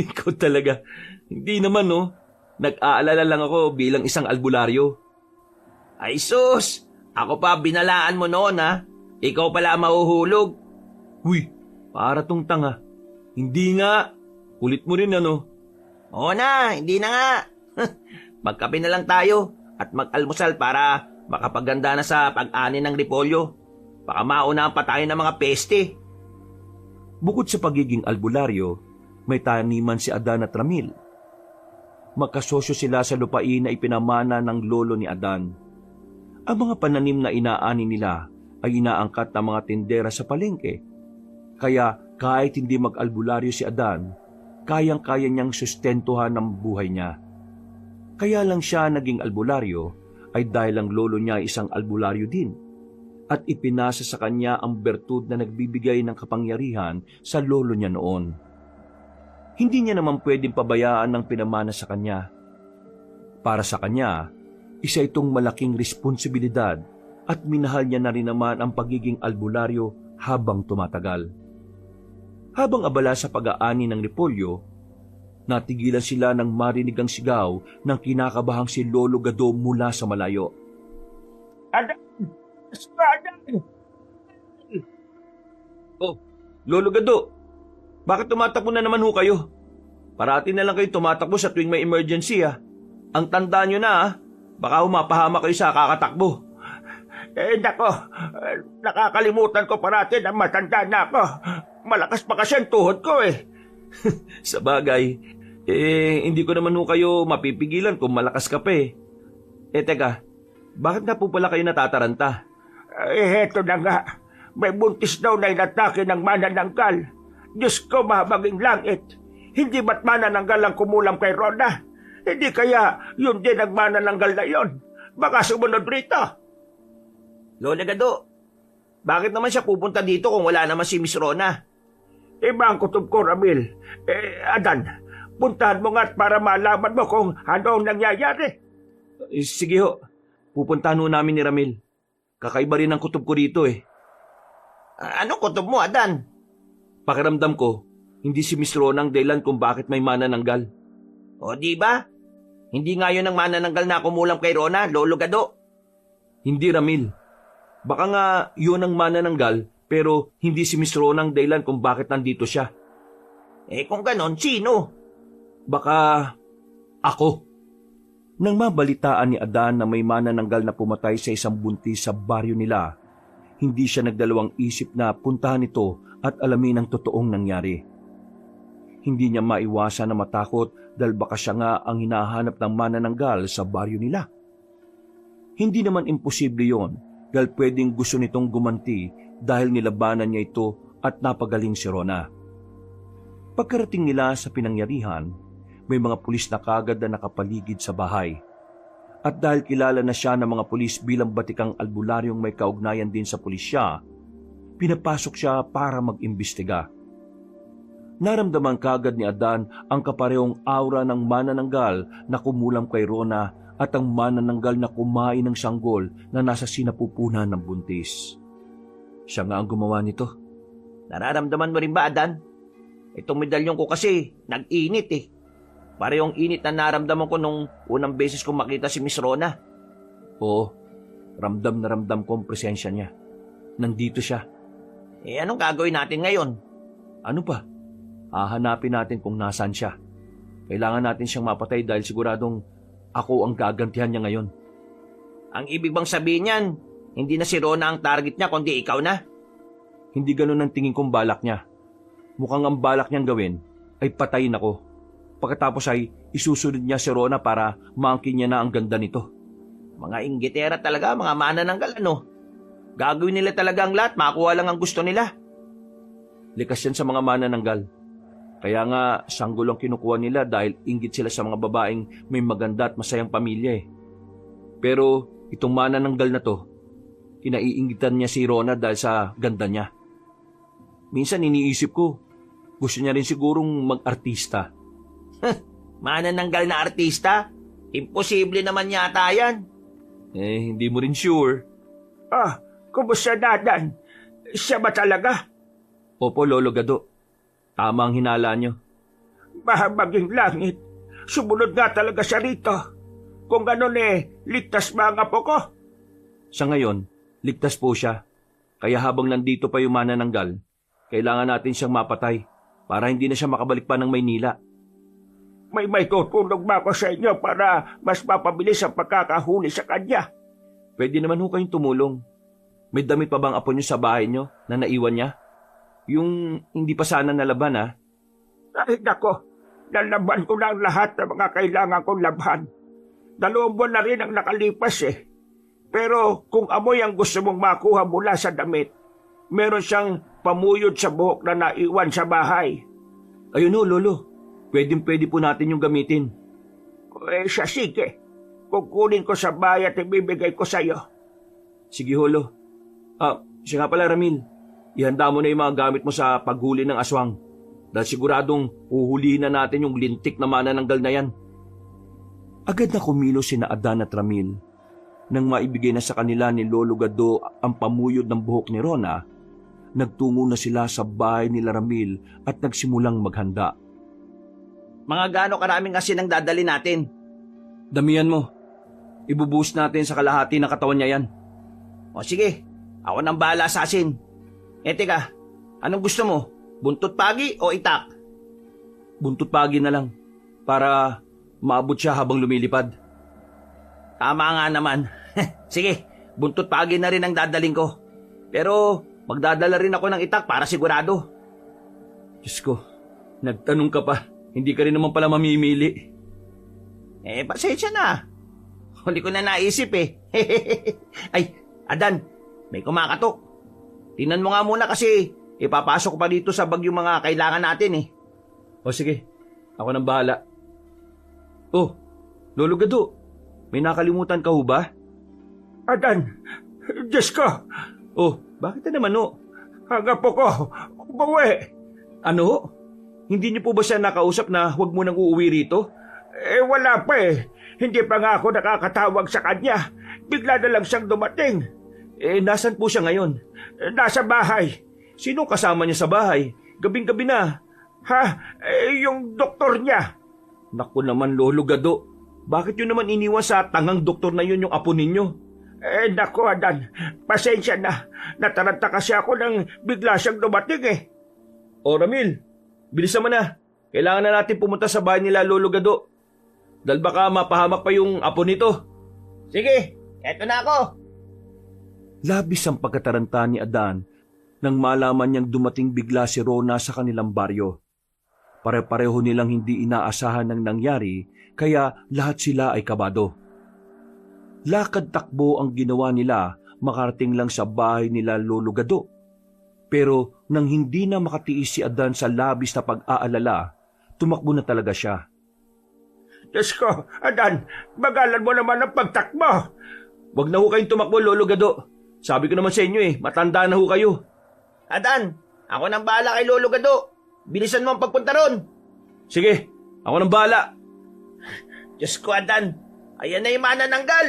Ikaw talaga. Hindi naman no. Nag-aalala lang ako bilang isang albularyo. Ay sus, ako pa binalaan mo noon ha. Ikaw pala mahuhulog. Uy, para tong tanga. Hindi nga. Kulit mo rin ano. Oo na, hindi na nga. Magkape na lang tayo at mag-almusal para makapaganda na sa pag-ani ng repolyo. Baka mauna pa tayo ng mga peste. Bukod sa pagiging albularyo, may taniman si Adan at Ramil. Magkasosyo sila sa lupain na ipinamana ng lolo ni Adan. Ang mga pananim na inaani nila ay inaangkat ng mga tindera sa palengke. Kaya kahit hindi mag-albularyo si Adan, kayang-kaya niyang sustentuhan ng buhay niya. Kaya lang siya naging albularyo ay dahil ang lolo niya ay isang albularyo din at ipinasa sa kanya ang bertud na nagbibigay ng kapangyarihan sa lolo niya noon. Hindi niya naman pwedeng pabayaan ng pinamana sa kanya. Para sa kanya, isa itong malaking responsibilidad at minahal niya na rin naman ang pagiging albularyo habang tumatagal. Habang abala sa pag-aani ng repolyo, natigilan sila nang marinig ang sigaw ng kinakabahang si Lolo Gado mula sa malayo. Adan! Adan! Oh, Lolo Gado, bakit tumatakbo na naman ho kayo? Parati na lang kayo tumatakbo sa tuwing may emergency ah. Ang tanda nyo na ah, baka humapahama kayo sa kakatakbo. Nako, nakakalimutan ko parati na matanda na ako. Malakas pa kasi ang tuhod ko eh. Sa bagay, hindi ko naman ho kayo mapipigilan kung malakas ka pa eh. Teka, bakit nga po pala kayo natataranta? Heto na nga. May buntis daw na inatake ng manananggal. Diyos ko, mahabaging langit. Hindi ba't manananggal ang kumulam kay Rona? Hindi kaya yun din ang manananggal na yon. Baka sumunod rito. Lola Gado, bakit naman siya pupunta dito kung wala naman si Miss Rona? Iba ang kutob ko, Ramil. Adan, puntahan mo nga para malaman mo kung ano ang nangyayari. Sige ho, pupuntahan ho namin ni Ramil. Kakaiba rin ang kutob ko dito eh. Anong kutob mo, Adan? Pakiramdam ko, hindi si Miss Rona ang dahilan kung bakit may manananggal. O di ba? Hindi nga yun ang manananggal na kumulam kay Rona, Lolo Gado. Hindi Ramil. Baka nga yun ang manananggal pero hindi si Miss Rona ang dahilan kung bakit nandito siya. Kung ganon, sino? Baka ako. Nang mabalitaan ni Adan na may manananggal na pumatay sa isang buntis sa baryo nila, hindi siya nagdalawang isip na puntahan ito at alamin ang totoong nangyari. Hindi niya maiwasan na matakot dahil baka siya nga ang hinahanap ng manananggal sa baryo nila. Hindi naman imposible yon dahil pwedeng gusto nitong gumanti dahil nilabanan niya ito at napagaling si Rona. Pagkarating nila sa pinangyarihan, may mga pulis na kagad na nakapaligid sa bahay. At dahil kilala na siya ng mga pulis bilang batikang albularyong may kaugnayan din sa pulisya, pinapasok siya para mag-imbestiga. Naramdaman kagad ni Adan ang kaparehong aura ng manananggal na kumulam kay Rona at ang manananggal na kumain ng sanggol na nasa sinapupunan ng buntis. Siya nga ang gumawa nito. Nararamdaman mo rin ba, Adan? Itong medalyon ko kasi, nag-init eh. Parehong init na naramdaman ko nung unang beses kong makita si Miss Rona. Oo, ramdam na ramdam ko ang presensya niya. Nandito siya. Anong gagawin natin ngayon? Ano pa? Hahanapin natin kung nasaan siya. Kailangan natin siyang mapatay dahil siguradong ako ang gagantihan niya ngayon. Ang ibig bang sabihin niyan, hindi na si Rona ang target niya kundi ikaw na? Hindi ganun ang tingin kong balak niya. Mukhang ang balak niyang gawin ay patayin ako. Pagkatapos ay isusunod niya si Rona para maangkin niya na ang ganda nito. Mga inggitera talaga, mga manananggal ano? Gagawin nila talaga ang lahat, makuha lang ang gusto nila. Likas yan sa mga manananggal. Kaya nga sanggol ang kinukuha nila dahil inggit sila sa mga babaeng may maganda at masayang pamilya eh. Pero itong manananggal na to, kinaiinggitan niya si Rona dahil sa ganda niya. Minsan iniisip ko, gusto niya rin sigurong mag-artista. Manananggal na artista? Imposible naman yata yan. Hindi mo rin sure. Kumusta na, Dan? Siya ba talaga? Opo, Lolo Gado. Tama ang hinala nyo. Mahabaging langit. Sumunod nga talaga siya rito. Kung ganun ligtas ba ang apo ko? Sa ngayon, ligtas po siya. Kaya habang nandito pa yung manananggal, kailangan natin siyang mapatay para hindi na siya makabalik pa ng Maynila. May tutulong ba ako sa inyo para mas mapabilis ang pagkakahuli sa kanya? Pwede naman ho kayong tumulong. May damit pa bang apo nyo sa bahay nyo na naiwan niya? Yung hindi pa sana nalaban ha? Ay nako, nalaban ko na ang lahat ng mga kailangan kong labhan. 2 buwan na rin ang nakalipas Pero kung amoy ang gusto mong makuha mula sa damit, meron siyang pamuyod sa buhok na naiwan sa bahay. Ayun ho, Lolo. Pwede po natin yung gamitin. Siya sige. Kukunin ko sa bahay at ibibigay ko sa iyo. Sige, Holo. Siya nga pala, Ramil. Ihanda mo na yung mga gamit mo sa paghuli ng aswang. Dahil siguradong uhulihin na natin yung lintik na manananggal na yan. Agad na kumilos sina Adan at Ramil. Nang maibigay na sa kanila ni Lolo Gado ang pamuyod ng buhok ni Rona, nagtungo na sila sa bahay nila Ramil at nagsimulang maghanda. Mga gaano karaming asin ang dadali natin? Damihan mo. Ibubuhos natin sa kalahati ng katawan niya yan. O sige, ako nang bahala sa asin. Teka, anong gusto mo? Buntot pagi o itak? Buntot pagi na lang para maabot siya habang lumilipad. Tama nga naman. Sige, buntot pagi na rin ang dadaling ko. Pero magdadala rin ako ng itak para sigurado. Diyos ko, nagtanong ka pa. Hindi ka rin naman pala mamimili. Pasensya na. Huli ko na naisip Ay, Adan, may kumakatok. Tingnan mo nga muna kasi ipapasok ko pa dito sa bag yung mga kailangan natin O sige, ako nang bahala. Oh, Lolo Gado, may nakalimutan ka ho ba? Adan, Diyos ko. Oh, bakit na naman Ang apo ko, umuwi. Ano? Hindi niyo po ba siya nakausap na huwag mo nang uuwi rito? Wala pa Hindi pa nga ako nakakatawag sa kanya. Bigla na lang siyang dumating. Nasan po siya ngayon? Nasa bahay. Sino kasama niya sa bahay? Gabing-gabi na. Yung doktor niya. Naku naman, Lolo Gado. Bakit yun naman iniwan sa tangang doktor na yun yung apo ninyo? Naku, Adan. Pasensya na. Nataranta kasi ako nang bigla siyang dumating O Ramil, bilisan mo na. Kailangan na natin pumunta sa bahay nila Lolo Gado. Dahil baka mapahamak pa yung apo nito. Sige, eto na ako. Labis ang pagkataranta ni Adan nang malaman niyang dumating bigla si Rona sa kanilang baryo. Pare-pareho nilang hindi inaasahan ng nangyari kaya lahat sila ay kabado. Lakad takbo ang ginawa nila makarating lang sa bahay nila Lolo Gado. Pero nang hindi na makatiis si Adan sa labis na pag-aalala, tumakbo na talaga siya. Diyos ko, Adan, bagalan mo naman ang pagtakbo. Wag na ho kayong tumakbo, Lolo Gado. Sabi ko naman sa inyo matanda na ho kayo. Adan, ako nang bahala kay Lolo Gado. Bilisan mo ang pagpunta ron. Sige, ako nang bahala. Diyos ko, Adan, ayan na yung manananggal.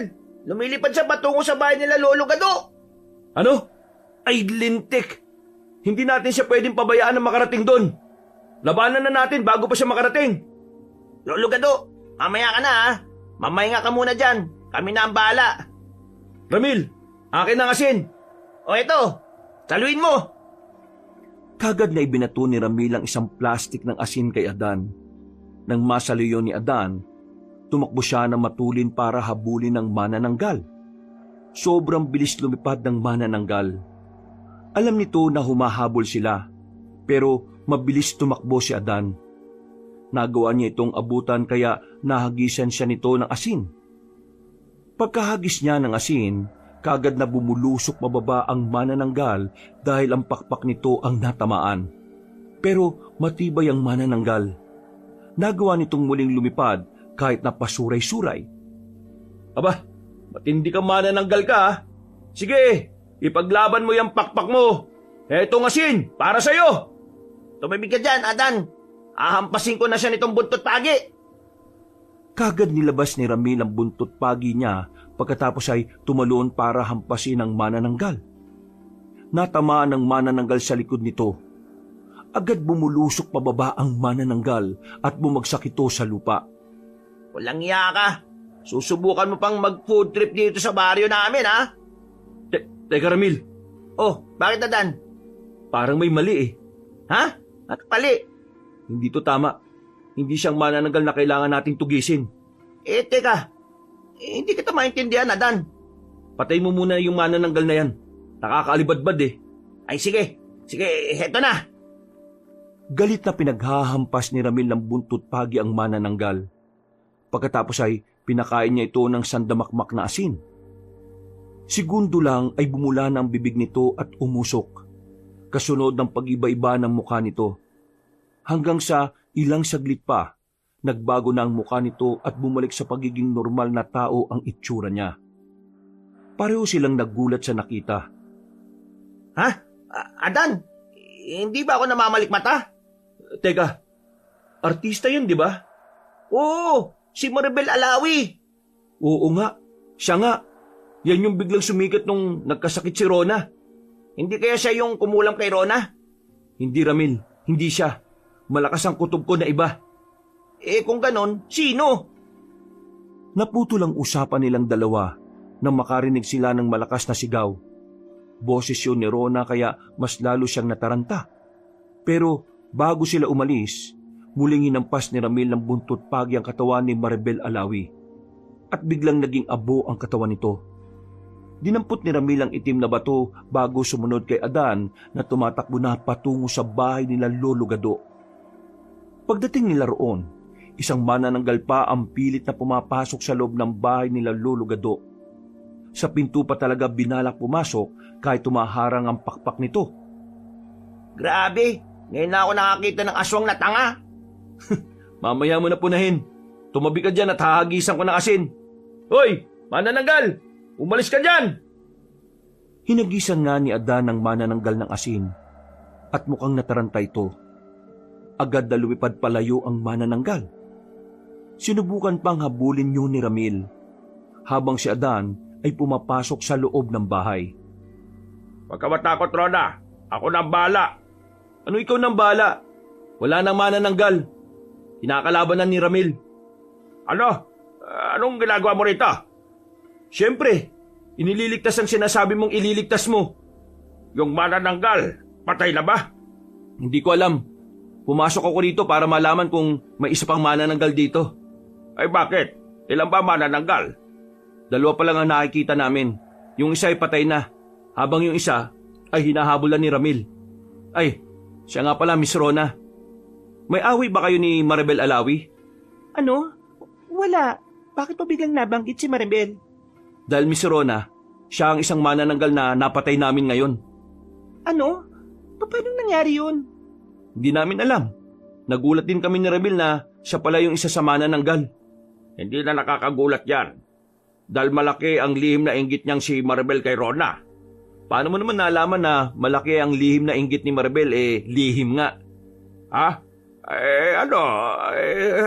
Lumilipad siya patungo sa bahay nila Lolo Gado. Ano? Ay, lintik. Hindi natin siya pwedeng pabayaan na makarating doon. Labanan na natin bago pa siya makarating. Lolo Gado, mamaya ka na Mamahinga ka muna dyan. Kami na ang bahala. Ramil, akin ang asin. O ito, saluin mo. Kagad na ibinato ni Ramil ang isang plastik ng asin kay Adan. Nang masaliyo ni Adan, tumakbo siya na matulin para habulin ng manananggal. Sobrang bilis lumipad ng manananggal. Alam nito na humahabol sila, pero mabilis tumakbo si Adan. Nagawa niya itong abutan kaya nahagisan siya nito ng asin. Pagkahagis niya ng asin, kaagad na bumulusok mababa ang manananggal dahil ang pakpak nito ang natamaan. Pero matibay ang manananggal. Nagawa nitong muling lumipad kahit na pasuray-suray. Aba, matindi ka manananggal ka Sige, ipaglaban mo yung pakpak mo. Etong asin, para sa'yo. Tumibig ka dyan, Adan. Ahampasin ko na siya nitong buntot pagi. Kagad nilabas ni Ramil ang buntot pagi niya pagkatapos ay tumalon para hampasin ang manananggal. Natamaan ng manananggal sa likod nito. Agad bumulusok pababa ang manananggal at bumagsak ito sa lupa. Walang iya ka. Susubukan mo pang mag-food trip dito sa baryo namin, ha? Teka Ramil, Oh, bakit Adan? parang may mali eh. Ha? At pali. Hindi to tama. Hindi siyang manananggal na kailangan nating tugisin. Teka. Hindi kita maintindihan, Adan. Patay mo muna yung manananggal na yan. Nakakaalibadbad eh. Ay, sige. Sige, heto na. Galit na pinaghahampas ni Ramil ng buntot pagi ang manananggal. Pagkatapos ay pinakain niya ito ng sandamakmak na asin. Segundo lang ay bumula na ang bibig nito at umusok. Kasunod ng pag-iba-iba ng mukha nito. Hanggang sa ilang saglit pa, nagbago na ang mukha nito at bumalik sa pagiging normal na tao ang itsura niya. Pareho silang nagulat sa nakita. Ha? Adan, hindi ba ako namamalik mata? Teka, artista yun di ba? Oo, si Maribel Alawi. Oo nga, siya nga. Yan yung biglang sumikat nung nagkasakit si Rona. Hindi kaya siya yung kumulam kay Rona? Hindi Ramil, hindi siya. Malakas ang kutob ko na iba. Kung ganon, sino? Naputol ang usapan nilang dalawa nang makarinig sila ng malakas na sigaw. Boses yun ni Rona kaya mas lalo siyang nataranta. Pero bago sila umalis, muling hinampas ni Ramil ng buntot pagi ang katawan ni Maribel Alawi. At biglang naging abo ang katawan nito. Dinampot ni Ramil ang itim na bato bago sumunod kay Adan na tumatakbo na patungo sa bahay nila Lolo Gado. Pagdating nila roon, isang manananggal pa ang pilit na pumapasok sa loob ng bahay nila Lolo Gado. Sa pinto pa talaga binalak pumasok kahit tumaharang ang pakpak nito. Grabe, ngayon na ako nakakita ng aswang na tanga. Mamaya mo na punahin. Tumabi ka dyan at hahagisan ko ng asin. Hoy, manananggal! Umalis ka dyan! Hinagisan nga ni Adan ng manananggal ng asin at mukhang nataranta ito. Agad na lumipad palayo ang manananggal. Sinubukan pang habulin yun ni Ramil habang si Adan ay pumapasok sa loob ng bahay. Huwag ka matakot, Rona. Ako nang bala. Ano ikaw nang bala? Wala nang manananggal. Kinakalaban na ni Ramil. Ano? Anong ginagawa mo rito? Siyempre, inililigtas ang sinasabi mong ililigtas mo. Yung manananggal, patay na ba? Hindi ko alam. Pumasok ako dito para malaman kung may isa pang manananggal dito. Ay bakit? Ilan ba manananggal? Dalawa pa lang ang nakikita namin. Yung isa ay patay na, habang yung isa ay hinahabulan ni Ramil. Ay, siya nga pala, Miss Rona. May away ba kayo ni Maribel Alawi? Ano? Wala. Bakit pa biglang nabanggit si Maribel? Dahil Miss Rona, siya ang isang manananggal na napatay namin ngayon. Ano? Paano nangyari yun? Hindi namin alam. Nagulat din kami ni Ramil na siya pala yung isa sa manananggal. Hindi na nakakagulat yan. Dahil malaki ang lihim na inggit niyang si Maribel kay Rona. Paano mo naman nalaman na malaki ang lihim na inggit ni Maribel lihim nga? Ha?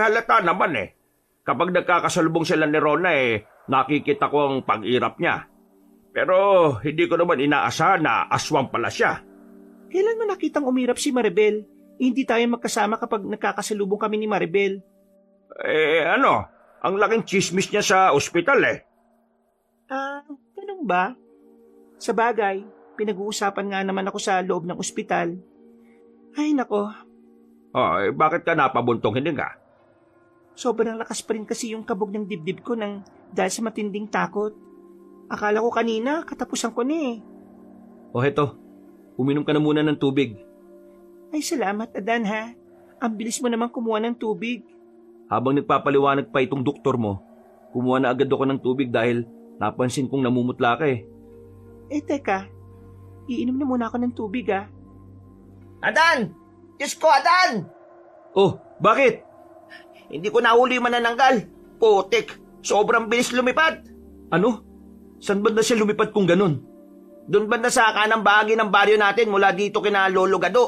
Halata naman eh. Kapag nagkakasalubong sila ni Rona nakikita ko ang pag-irap niya. Pero hindi ko naman inaasahan na aswang pala siya. Kailan mo nakitang umirap si Maribel? Hindi tayo magkasama kapag nagkakasalubong kami ni Maribel. Ang laking chismis niya sa ospital Ganun ba? Sa bagay, pinag-uusapan nga naman ako sa loob ng ospital. Ay nako, Bakit ka napabuntong hininga? sobrang lakas pa rin kasi yung kabog ng dibdib ko dahil sa matinding takot. Akala ko kanina katapusan ko na eh. O heto, uminom ka na muna ng tubig. Ay salamat Adan ha. Ang bilis mo naman kumuha ng tubig. Habang nagpapaliwanag pa itong doktor mo, kumuha na agad ako ng tubig dahil napansin kong namumutla ka eh. Teka, iinom na muna ako ng tubig ah. Adan! Diyos ko, Adan! Oh, bakit? Hindi ko nahuli yung manananggal. Putik, sobrang bilis lumipad. Ano? Saan ba na siya lumipad kung ganun? Doon banda sa kanang bahagi ng baryo natin mula dito kina Lolo Gado.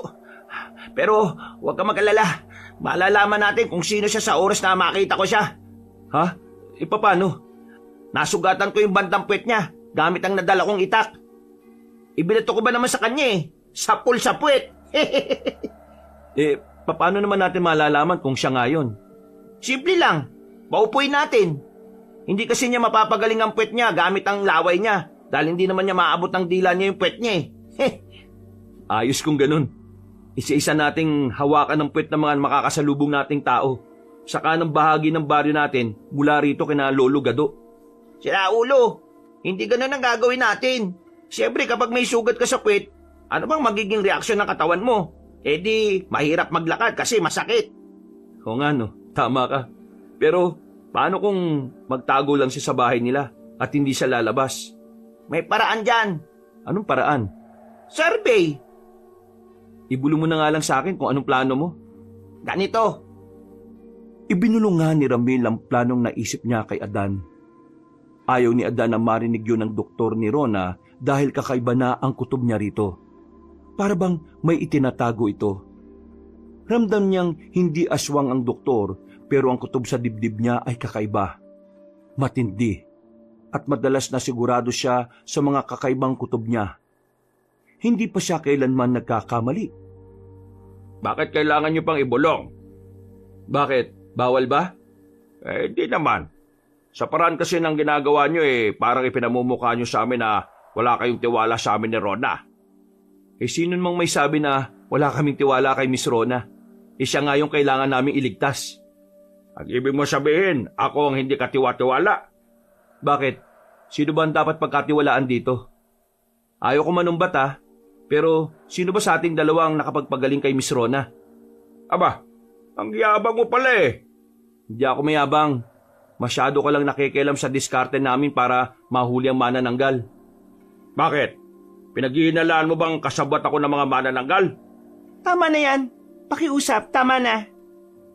Pero huwag ka mag-alala. Malalaman natin kung sino siya sa oras na makita ko siya. Ha? Paano? Nasugatan ko yung bandang puwet niya gamit ang nadala kong itak. Ibinato ko ba naman sa kanya eh? Sapul sa puwet. Paano naman natin malalaman kung siya nga yun? Simple lang. Paupuin natin. Hindi kasi niya mapapagaling ang puwet niya gamit ang laway niya dahil hindi naman niya maabot ng dila niya yung puwet niya eh. Ayos kung ganun. Isa-isa nating hawakan ng puwet ng mga makakasalubong nating tao. Sa kanang bahagi ng baryo natin mula rito kina Lolo Gado. Sira ulo. Hindi ganun ang gagawin natin. Siyempre kapag may sugat ka sa puwet, ano bang magiging reaksyon ng katawan mo? Eh di, mahirap maglakad kasi masakit. Oo nga no, tama ka. Pero paano kung magtago lang siya sa bahay nila at hindi siya lalabas? May paraan dyan. Anong paraan? Survey. Ibulong mo na nga lang sa akin kung anong plano mo. Ganito. Ibinulong nga ni Ramil ang planong naisip niya kay Adan. Ayaw ni Adan na marinig yun ng doktor ni Rona dahil kakaiba na ang kutob niya rito. Para bang may itinatago ito. Ramdam niyang hindi aswang ang doktor pero ang kutob sa dibdib niya ay kakaiba. Matindi. At madalas na sigurado siya sa mga kakaibang kutob niya. Hindi pa siya kailanman nagkakamali. Bakit kailangan nyo pang ibulong? Bakit? Bawal ba? Di naman. Sa paraan kasi ng ginagawa nyo parang ipinamumukha nyo sa amin na wala kayong tiwala sa amin ni Rona. Sino mang may sabi na wala kaming tiwala kay Miss Rona? Siya nga yung kailangan naming iligtas. Ang ibig mo sabihin, ako ang hindi katiwa-tiwala. Bakit? Sino ba ang dapat pagkatiwalaan dito? Ayaw ko manumbat pero sino ba sa ating dalawang nakapagpagaling kay Miss Rona? Aba, ang yabang mo pala Hindi ako mayabang. Masyado ka lang nakikialam sa diskarte namin para mahuli ang manananggal. Bakit? Pinaghihinalaan mo bang kasabot ako ng mga manananggal? Tama na yan. Pakiusap, tama na.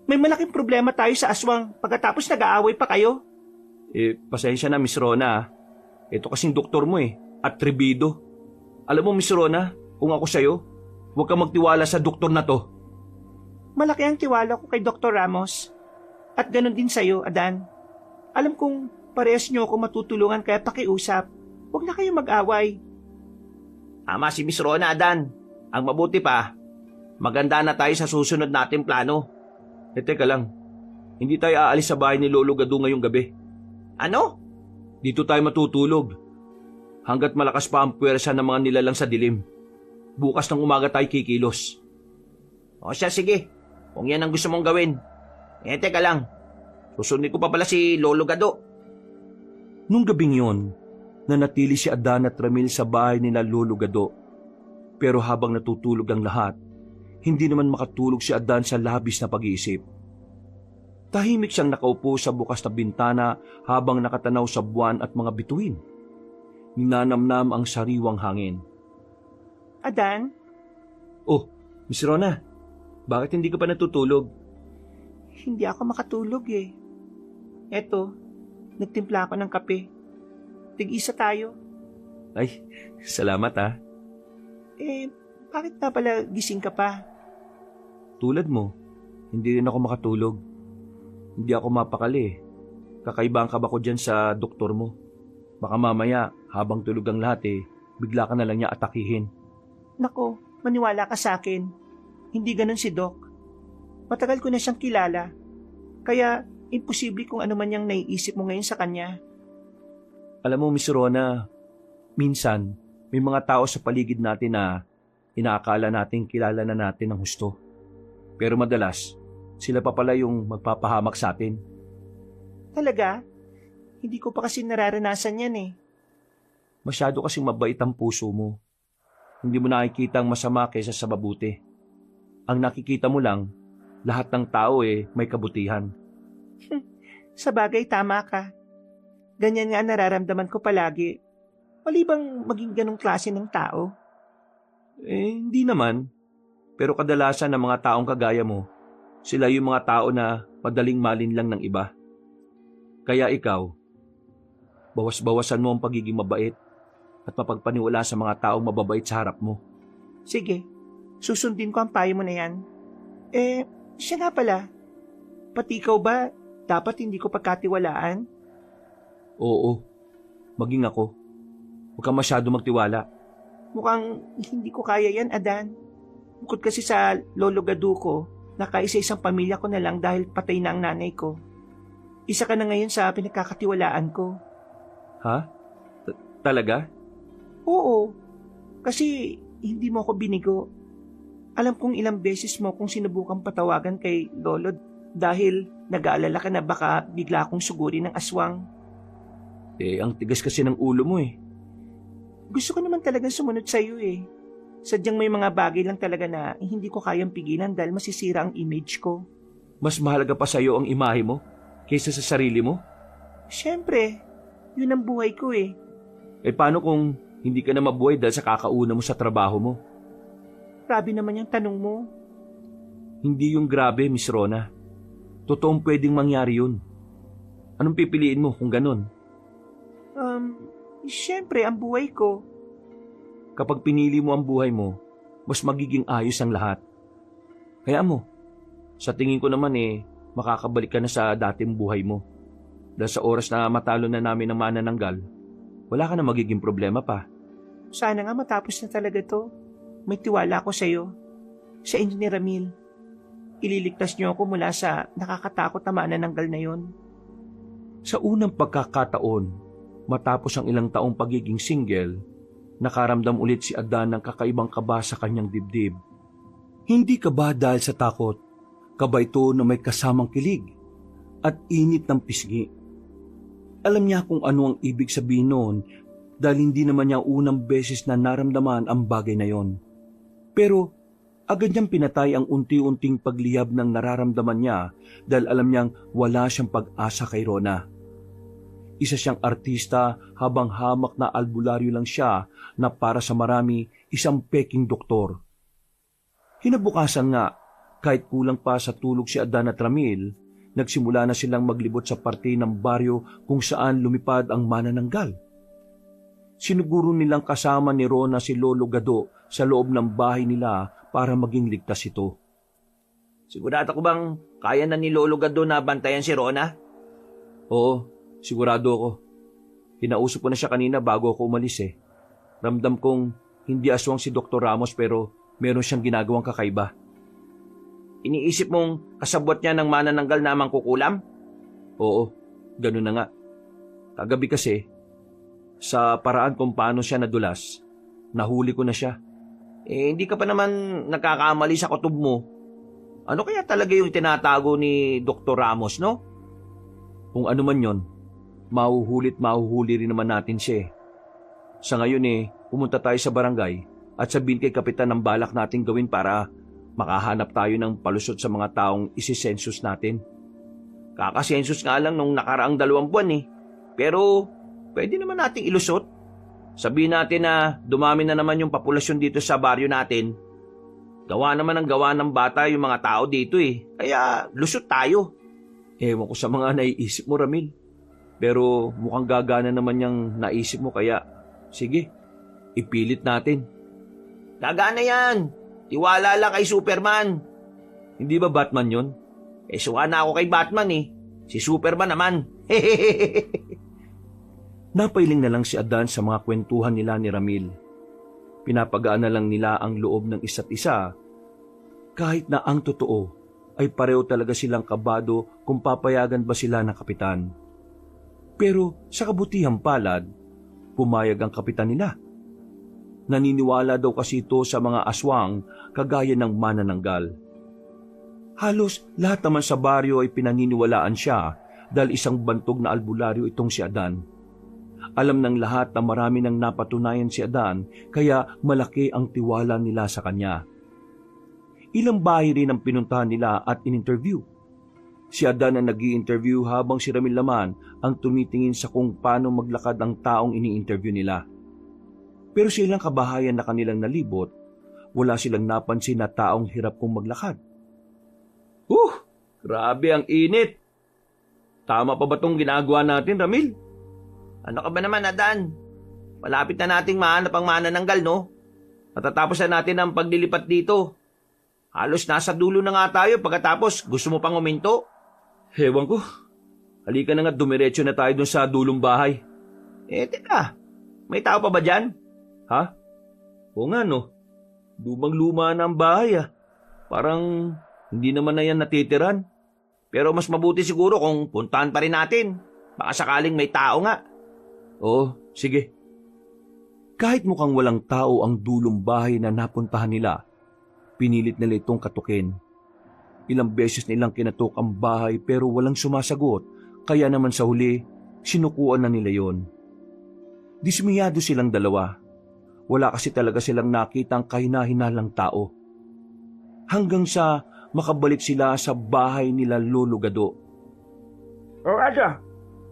May malaking problema tayo sa aswang pagkatapos nag-aaway pa kayo. Pasensya na Miss Rona. Ito kasing doktor mo atrebido. Alam mo Miss Rona, kung ako sa'yo, huwag kang magtiwala sa doktor na to. Malaki ang tiwala ko kay Dr. Ramos. At ganun din sa'yo, Adan. Alam kong parehas niyo ako matutulungan kaya pakiusap. Huwag na kayo mag-away. Tama si Miss Rona, Adan. Ang mabuti pa, maganda na tayo sa susunod nating plano. Teka lang. Hindi tayo aalis sa bahay ni Lolo Gado ngayong gabi. Ano? Dito tayo matutulog. Hanggat malakas pa ang puwersa ng mga nilalang sa dilim. Bukas ng umaga tayo kikilos. O siya, sige. Kung yan ang gusto mong gawin. Teka lang. Susunod ko pa pala si Lolo Gado. Nung gabing yon, nanatili si Adan at Ramil sa bahay nila Lolo Gado. Pero habang natutulog ang lahat, hindi naman makatulog si Adan sa labis na pag-iisip. Tahimik siyang nakaupo sa bukas na bintana habang nakatanaw sa buwan at mga bituin. Ninanamnam ang sariwang hangin. Adan, Oh, Miss Rona, bakit hindi ka pa natutulog? hindi ako makatulog Eto, nagtimpla ako ng kape. Tig-isa tayo. Ay, salamat Bakit na pala gising ka pa? Tulad mo, hindi rin ako makatulog. Hindi ako mapakali. Kakaiba ang kaba ko dyan sa doktor mo. Baka mamaya, habang tulog ang lahat bigla ka na lang niya atakihin. Nako, maniwala ka sa akin. Hindi ganun si Doc. Matagal ko na siyang kilala. Kaya, imposible kung ano man yung naiisip mo ngayon sa kanya. Alam mo, Miss Rona, minsan, may mga tao sa paligid natin na inaakala natin kilala na natin ng husto. Pero madalas, sila pa pala yung magpapahamak sa atin. Talaga? Hindi ko pa kasi nararanasan yan Masyado kasing mabait ang puso mo. Hindi mo nakikita ang masama kaysa sa mabuti. Ang nakikita mo lang, lahat ng tao may kabutihan. Sa bagay, tama ka. Ganyan nga nararamdaman ko palagi. Mali bang maging ganong klase ng tao? Hindi naman. Pero kadalasan ng mga taong kagaya mo, sila yung mga tao na madaling malinlang ng iba. Kaya ikaw, bawas-bawasan mo ang pagiging mabait at mapagpaniwala sa mga taong mababait sa harap mo. Sige, susundin ko ang payo mo na yan. Siya nga pala. Pati ikaw ba, dapat hindi ko pagkatiwalaan? Oo, maging ako. Huwag kang masyado magtiwala. Mukhang hindi ko kaya yan, Adan. Bukod kasi sa lolo Gadu ko, nakaisa-isang pamilya ko na lang dahil patay na ang nanay ko. Isa ka na ngayon sa pinagkakatiwalaan ko. Ha? Talaga? Oo, kasi hindi mo ako binigo. Alam kong ilang beses mo kung sinubukang patawagan kay lolo dahil nag-aalala ka na baka bigla akong sugurin ng aswang. Ang tigas kasi ng ulo mo eh. Gusto ko naman talagang sumunod sa iyo eh. Sadyang may mga bagay lang talaga na hindi ko kayang pigilan dahil masisira ang image ko. Mas mahalaga pa sa'yo ang imahe mo kaysa sa sarili mo? Siyempre, yun ang buhay ko eh. Paano kung hindi ka na mabuhay dahil sa kakauna mo sa trabaho mo? Grabe naman yung tanong mo. Hindi yung grabe, Miss Rona. Totoong pwedeng mangyari yun. Anong pipiliin mo kung ganun? Siyempre, ang buhay ko. Kapag pinili mo ang buhay mo, mas magiging ayos ang lahat. Kaya mo, sa tingin ko naman makakabalik ka na sa dating buhay mo. Dahil sa oras na matalo na namin ang manananggal, wala ka na magiging problema pa. Sana nga matapos na talaga to. May tiwala ako sa iyo. Sa inyo ni Ramil. Ililigtas niyo ako mula sa nakakatakot na manananggal na yon. Sa unang pagkakataon, matapos ang ilang taong pagiging single, nakaramdam ulit si Adan ng kakaibang kaba sa kanyang dibdib. Hindi kaba dahil sa takot, kaba ito na may kasamang kilig at init ng pisngi. Alam niya kung ano ang ibig sabihin noon dahil hindi naman niya unang beses na naramdaman ang bagay na yon. Pero agad niyang pinatay ang unti-unting pagliyab ng nararamdaman niya dahil alam niyang wala siyang pag-asa kay Rona. Isa siyang artista habang hamak na albularyo lang siya na para sa marami isang peking doktor. Kinabukasan nga, kahit kulang pa sa tulog si Adan at Ramil, nagsimula na silang maglibot sa parte ng baryo kung saan lumipad ang manananggal. Sinuguro nilang kasama ni Rona si Lolo Gado sa loob ng bahay nila para maging ligtas ito. Sigurado ko bang kaya na ni Lolo Gado na bantayan si Rona? Oo, sigurado ako. Kinausap ko na siya kanina bago ako umalis eh. Ramdam kong hindi aswang si Dr. Ramos pero meron siyang ginagawang kakaiba. Iniisip mong kasabwat niya ng manananggal na mangkukulam? Oo, ganun na nga. Kagabi kasi, sa paraan kung paano siya nadulas, nahuli ko na siya. Hindi ka pa naman nagkakamali sa kutob mo. Ano kaya talaga yung tinatago ni Dr. Ramos, no? Kung ano man yon, mahuhuli rin naman natin siya eh. Sa ngayon pumunta tayo sa barangay at sabihin kay kapitan ng balak nating gawin para makahanap tayo ng palusot sa mga taong isisensus natin. Kakasensus nga lang nung nakaraang 2 buwan Pero pwede naman nating ilusot. Sabihin natin na dumami na naman yung populasyon dito sa baryo natin. Gawa naman ang gawa ng bata yung mga tao dito Kaya lusot tayo. Ewan ko sa mga naiisip mo, Ramil. Pero mukhang gagana naman yung naisip mo kaya sige, ipilit natin. Gagana yan. Tiwala lang kay Superman. Hindi ba Batman yon? Suwa na ako kay Batman Si Superman naman. Napailing na lang si Adan sa mga kwentuhan nila ni Ramil. Pinapagaan na lang nila ang loob ng isa't isa. Kahit na ang totoo ay pareho talaga silang kabado kung papayagan ba sila ng kapitan. Pero sa kabutihang palad, pumayag ang kapitan nila. Naniniwala daw kasi ito sa mga aswang kagaya ng manananggal. Halos lahat naman sa baryo ay pinaniniwalaan siya dahil isang bantog na albularyo itong si Adan. Alam ng lahat na marami nang napatunayan si Adan kaya malaki ang tiwala nila sa kanya. Ilang bahay rin ang pinuntahan nila at in-interview. Si Adan ang nag-i-interview habang si Ramil naman ang tumitingin sa kung paano maglakad ang taong ini-interview nila. Pero sa ilang kabahayan na kanilang nalibot, wala silang napansin na taong hirap kong maglakad. Grabe ang init. Tama pa ba itong ginagawa natin, Ramil? Ano ka ba naman, Adan? Malapit na nating mahanap ang manananggal, no? Matatapos na natin ang paglilipat dito. Halos nasa dulo na nga tayo pagkatapos gusto mo pang uminto? Ewan ko, Halika na nga, dumiretso na tayo dun sa dulong bahay. Teka, may tao pa ba dyan? Ha? Oo nga no. Lumang-luma na ang bahay ah. Parang hindi naman na yan natitiran. Pero mas mabuti siguro kung puntahan pa rin natin. Baka sakaling may tao nga. Oo, sige. Kahit mukhang walang tao ang dulong bahay na napuntahan nila, pinilit nila itong katukin. Ilang beses nilang kinatok ang bahay pero walang sumasagot, kaya naman sa huli, sinukuan na nila yon. Dismiyado silang dalawa. Wala kasi talaga silang nakitang kahina-hinalang tao. Hanggang sa makabalik sila sa bahay nila Lolo Gado. O ano?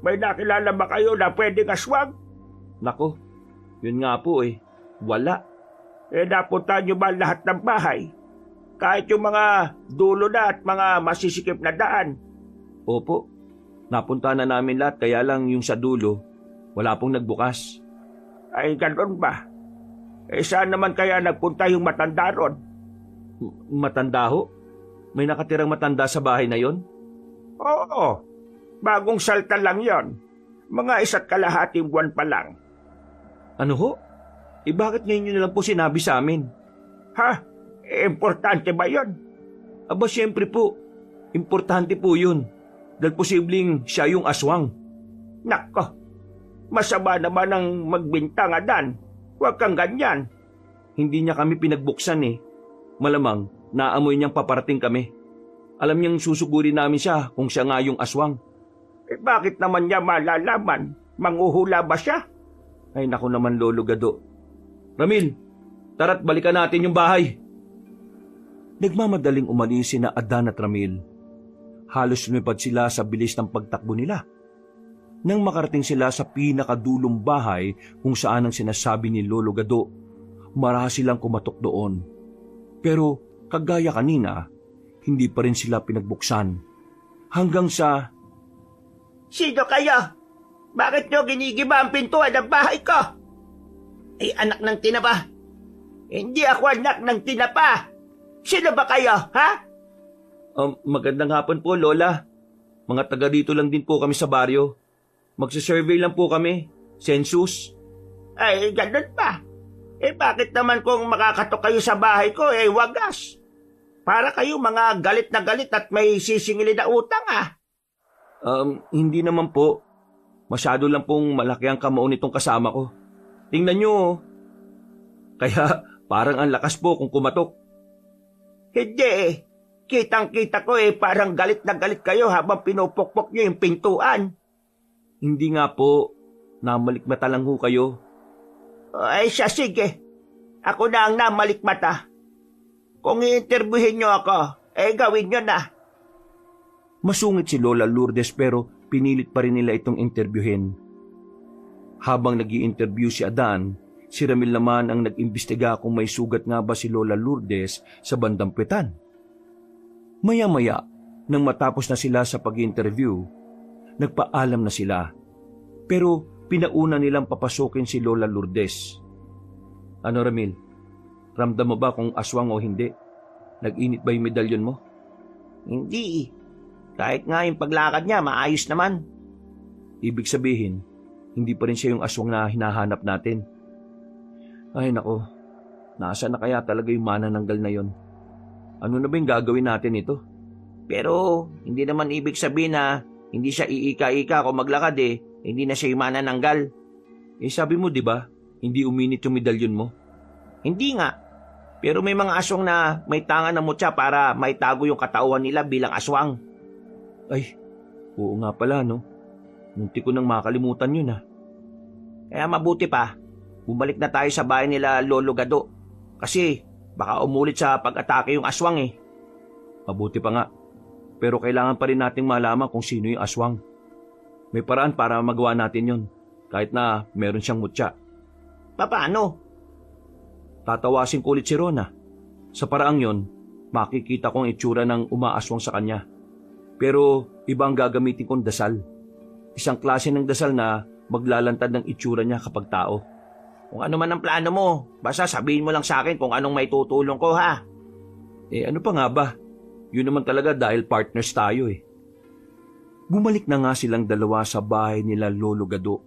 May nakilala ba kayo na pwedeng aswang? Nako, yun nga po eh, wala. Napunta nyo ba lahat ng bahay? Kahit yung mga dulo na at mga masisikip na daan. Opo, napunta na namin lahat kaya lang yung sa dulo, wala pong nagbukas. Ay, ganoon ba? Saan naman kaya nagpunta yung matanda ron? Matanda ho? May nakatirang matanda sa bahay na yon? Oo, bagong salta lang yon. Mga 1.5 buwan pa lang. Ano ho? Bakit ngayon nyo na lang po sinabi sa amin? Ha? Importante ba yon? Aba, siyempre po. Importante po yun. Dahil posibleng siya yung aswang. Nako, masama naman ang magbintang adan. Huwag kang ganyan. Hindi niya kami pinagbuksan eh. Malamang, naamoy niyang paparating kami. Alam niyang susugurin namin siya kung siya nga yung aswang. Bakit naman niya malalaman? Manghuhula ba siya? Ay naku naman, Lolo Gado. Ramil, tara't balikan natin yung bahay. Nagmamadaling umalis sina Adan at Ramil. Halos lumipad sila sa bilis ng pagtakbo nila. Nang makarating sila sa pinakadulong bahay kung saan ang sinasabi ni Lolo Gado, marahas silang kumatok doon. Pero kagaya kanina, hindi pa rin sila pinagbuksan. Hanggang sa... Sino kayo? Bakit nyo ginigiba ang pintuan ng bahay ko? Ay, anak ng tinapa. Hindi ako anak ng tinapa. Sino ba kayo, ha? Magandang hapon po, Lola. Mga taga dito lang din po kami sa baryo. Magsasurvey lang po kami. Census. Ay, ganun ba? Bakit naman kung makakatok kayo sa bahay ko, wagas? Para kayo mga galit na galit at may sisingilin na utang, ah. Hindi naman po. Masyado lang pong malaki ang kamao nitong kasama ko. Tingnan nyo. Kaya parang ang lakas po kung kumatok. Hindi. Kitang-kita ko parang galit na galit kayo habang pinupukpok nyo yung pintuan. Hindi nga po. Namalikmata lang ho kayo. Ay siya, sige. Ako na ang namalikmata. Kung i-interviewin nyo ako, gawin nyo na. Masungit si Lola Lourdes pero pinilit pa rin nila itong interviewin. Habang nag-i-interview si Adan, si Ramil naman ang nag-imbestiga kung may sugat nga ba si Lola Lourdes sa bandang puwetan. Maya-maya, nang matapos na sila sa pag-interview, nagpaalam na sila. Pero pinauna nilang papasukin si Lola Lourdes. Ano Ramil, ramdam mo ba kung aswang o hindi? Nag-init ba yung medalyon mo? Hindi. Kahit nga yung paglakad niya, maayos naman. Ibig sabihin, hindi pa rin siya yung aswang na hinahanap natin. Ay nako, nasa na kaya talaga yung manananggal na yon? Ano na ba yung gagawin natin ito? Pero hindi naman ibig sabihin na hindi siya iika-ika kung maglakad hindi na siya yung manananggal. Sabi mo di ba, hindi uminit yung medalyon mo? Hindi nga. Pero may mga aswang na may tangan na mutya para maitago yung katawan nila bilang aswang. Ay, oo nga pala no. Munti ko nang makalimutan yun ah. Kaya mabuti pa, bumalik na tayo sa bahay nila Lolo Gado. Kasi baka umulit sa pag-atake yung aswang Mabuti pa nga. Pero kailangan pa rin nating malaman kung sino yung aswang. May paraan para magawa natin yun. Kahit na meron siyang mutya. Paano? Tatawasin ko ulit si Rona. Sa paraang yon, makikita kong itsura ng umaaswang sa kanya. Pero iba ang gagamitin kong dasal. Isang klase ng dasal na maglalantad ng itsura niya kapag tao. Kung ano man ang plano mo, basta sabihin mo lang sa akin kung anong may tutulong ko, ha? Ano pa nga ba? Yun naman talaga dahil partners tayo Bumalik na nga silang dalawa sa bahay nila Lolo Gado.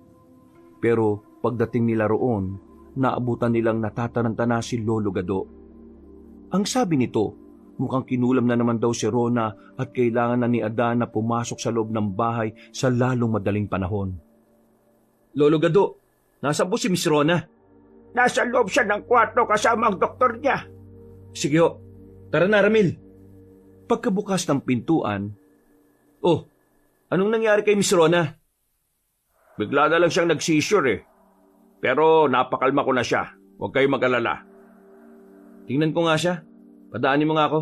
Pero pagdating nila roon, naabutan nilang natataranta na si Lolo Gado. Ang sabi nito, mukhang kinulam na naman daw si Rona at kailangan na ni Adan na pumasok sa loob ng bahay sa lalong madaling panahon. Lolo Gado, nasa po si Miss Rona? Nasa loob siya ng kwarto kasama ang doktor niya. Sige ho, tara na Ramil. Pagkabukas ng pintuan, oh, anong nangyari kay Miss Rona? Bigla na lang siyang nag-seizure eh. Pero napakalma ko na siya. Huwag kayong mag-alala. Tingnan ko nga siya. Padaanin mo nga ako.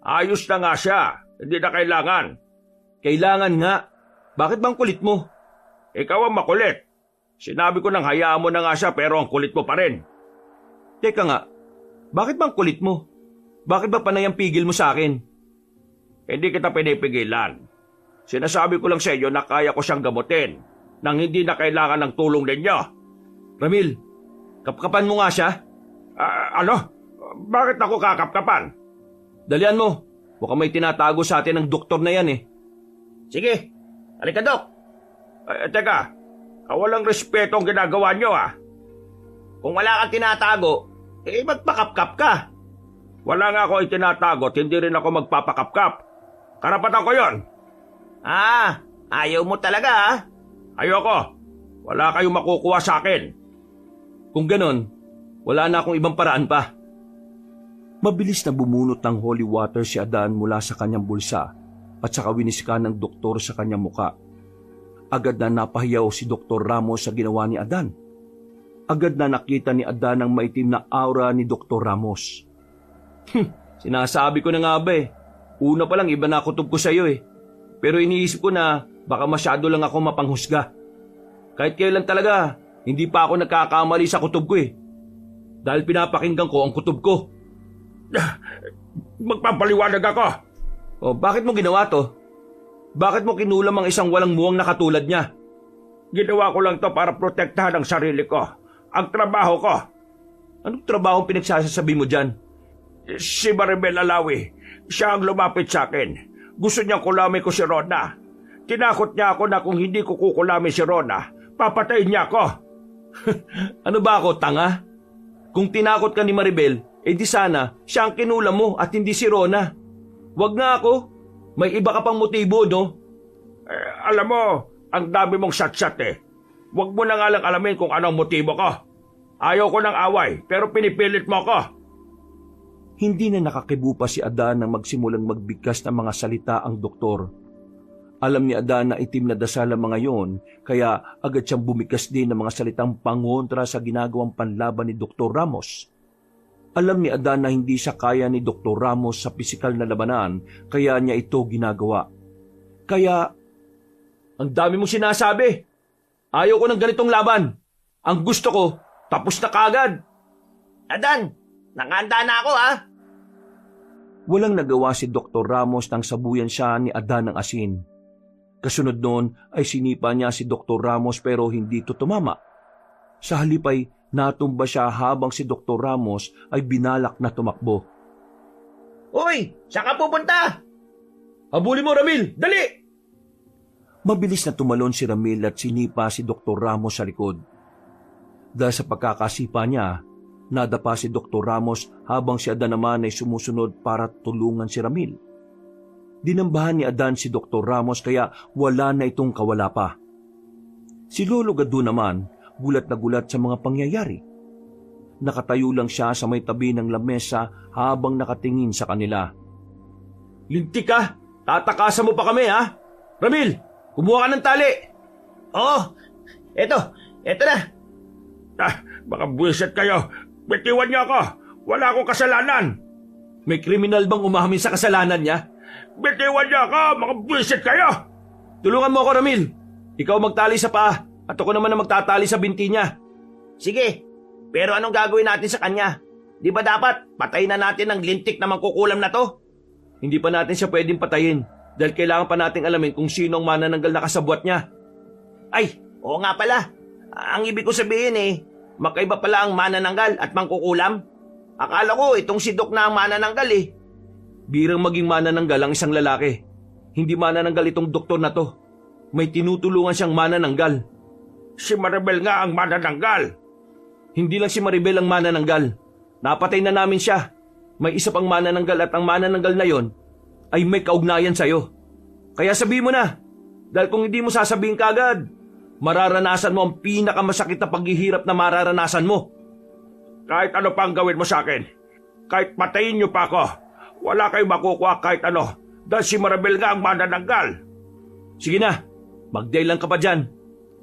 Ayos na nga siya. Hindi na kailangan. Kailangan nga. Bakit bang kulit mo? Ikaw ang makulit. Sinabi ko nang hayaan mo na nga siya pero ang kulit mo pa rin. Teka nga, bakit bang kulit mo? Bakit ba panay ang pigil mo sa akin? Hindi kita pinipigilan. Sinasabi ko lang sa iyo na kaya ko siyang gamutin nang hindi na kailangan ng tulong ninyo. Ramil, kapkapan mo nga siya. Ano? Bakit ako kakapkapan? Dalian mo. Baka may tinatago sa atin ng doktor na yan eh. Sige, halika Dok. Teka, walang respeto ang ginagawa nyo ah. Kung wala kang tinatago, magpakapkap ka. Wala nga ako itinatago at hindi rin ako magpapakapkap. Karapatan ko yon. Ayaw mo talaga ah. Ayoko. Wala kayong makukuha sa akin. Kung ganon, wala na akong ibang paraan pa. Mabilis na bumunot ng holy water si Adan mula sa kanyang bulsa at saka winisika ng doktor sa kanyang muka. Agad na napahiyaw si Dr. Ramos sa ginawa ni Adan. Agad na nakita ni Adan ang maitim na aura ni Dr. Ramos. Sinasabi ko na nga ba eh. Una pa lang iba na kutob ko sa iyo eh. Pero iniisip ko na baka masyado lang ako mapanghusga. Kahit kailan talaga, hindi pa ako nagkakamali sa kutob ko eh. Dahil pinapakinggan ko ang kutob ko. Magpapaliwanag ako. O bakit mo ginawa to? Bakit mo kinulam ang isang walang muwang na katulad niya? Ginawa ko lang to para protektahan ang sarili ko. Ang trabaho ko. Anong trabaho pinagsasasabi mo dyan? Si Maribel Alawi, siya ang lumapit sa akin. Gusto niyang kulamin ko si Rona. Tinakot niya ako na kung hindi ko kukulamin si Rona, papatayin niya ako. Ano ba ako, tanga? Kung tinakot ka ni Maribel, di sana siya ang kinulam mo at hindi si Rona. Wag nga ako. May iba ka pang motibo, no? Alam mo, ang dami mong sat-sat eh. Huwag mo na nga lang alamin kung anong motibo ko. Ayaw ko ng away, pero pinipilit mo ako. Hindi na nakakibo pa si Adan nang magsimulang magbigkas ng mga salita ang doktor. Alam ni Adan na itim na dasal ang mga yon, kaya agad siyang bumigkas din ng mga salitang pangontra sa ginagawang panlaban ni Dr. Ramos. Alam ni Adan na hindi siya kaya ni Dr. Ramos sa pisikal na labanan, kaya niya ito ginagawa. Kaya, ang dami mong sinasabi. Ayaw ko ng ganitong laban. Ang gusto ko, tapos na kagad. Adan, nakahanda na ako ah. Walang nagawa si Dr. Ramos nang sabuyan siya ni Adan ng asin. Kasunod noon ay sinipa niya si Dr. Ramos pero hindi ito tumama. Sa halip ay natumba siya habang si Dr. Ramos ay binalak na tumakbo. Uy, saan ka pupunta? Habulin mo, Ramil! Dali! Mabilis na tumalon si Ramil at sinipa si Dr. Ramos sa likod. Dahil sa pagkakasipa niya, nadapa si Dr. Ramos habang si Adan naman ay sumusunod para tulungan si Ramil. Dinambahan ni Adan si Dr. Ramos kaya wala na itong kawala pa. Si Lolo Gado naman, gulat na gulat sa mga pangyayari. Nakatayo lang siya sa may tabi ng lamesa habang nakatingin sa kanila. Lintik ka! Tatakasan mo pa kami ha? Ramil, kumuha ka ng tali! Oo, eto na. Baka buwisit kayo. Bitiwan niyo ako. Wala akong kasalanan. May kriminal bang umamin sa kasalanan niya? Bitiwan niyo ako. Mga buwisit kayo. Tulungan mo ako, Ramil. Ikaw magtali sa paa at ako naman ang magtatali sa binti niya. Sige, pero anong gagawin natin sa kanya? Di ba dapat patayin na natin ang lintik na mangkukulam na to? Hindi pa natin siya pwedeng patayin dahil kailangan pa nating alamin kung sino ang manananggal na kasabwat niya. Ay, oo nga pala. Ang ibig ko sabihin magkaiba pala ang manananggal at mangkukulam. Akala ko itong si Doc na ang manananggal eh. Birang maging manananggal ang isang lalaki. Hindi manananggal itong doktor na to. May tinutulungan siyang manananggal. Si Maribel nga ang manananggal. Hindi lang si Maribel ang manananggal. Napatay na namin siya. May isa pang manananggal at ang manananggal na yon ay may kaugnayan sa'yo. Kaya sabihin mo na. Dahil kung hindi mo sasabihin kagad, mararanasan mo ang pinakamasakit na paghihirap na mararanasan mo. Kahit ano pang gawin mo sa akin, kahit patayin niyo pa ako, wala kayong makukuha kahit ano, dahil si Maribel nga ang manananggal. Sige na, magday lang ka pa dyan.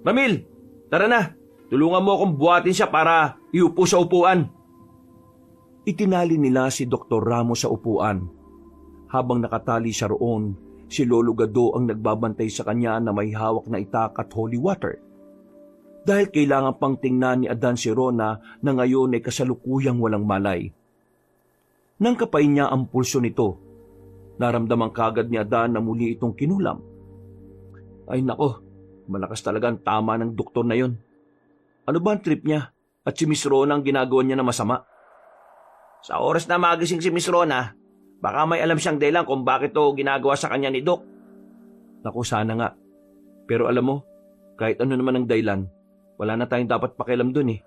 Ramil, tara na. Tulungan mo akong buhatin siya para iupo sa upuan. Itinali nila si Dr. Ramos sa upuan. Habang nakatali siya roon, si Lolo Gado ang nagbabantay sa kanya na may hawak na itak at holy water. Dahil kailangan pang tingnan ni Adan si Rona na ngayon ay kasalukuyang walang malay. Nang kapay niya ang pulso nito, naramdaman kagad ni Adan na muli itong kinulam. Ay nako, malakas talaga ang tama ng doktor na yon. Ano ba ang trip niya? At si Miss Rona ang ginagawa niya na masama? Sa oras na magising si Miss Rona, baka may alam siyang dahilan kung bakit to ginagawa sa kanya ni Doc. Naku, sana nga. Pero alam mo, kahit ano naman ang dahilan, wala na tayong dapat pakialam dun eh.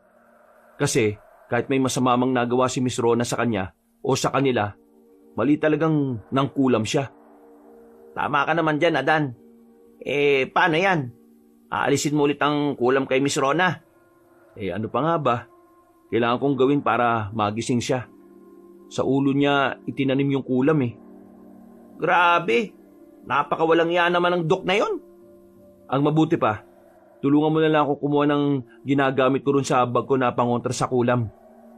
Kasi kahit may masama mang nagawa si Miss Rona sa kanya o sa kanila, mali talagang nangkulam siya. Tama ka naman dyan, Adan. Paano yan? Aalisin mo ulit ang kulam kay Miss Rona. Ano pa nga ba? Kailangan kong gawin para magising siya. Sa ulo niya itinanim yung kulam eh. Grabe, napakawalang yan naman ng Doc na yon. Ang mabuti pa, tulungan mo na lang ako kumuha ng ginagamit ko rin sa bag ko na pangontra sa kulam.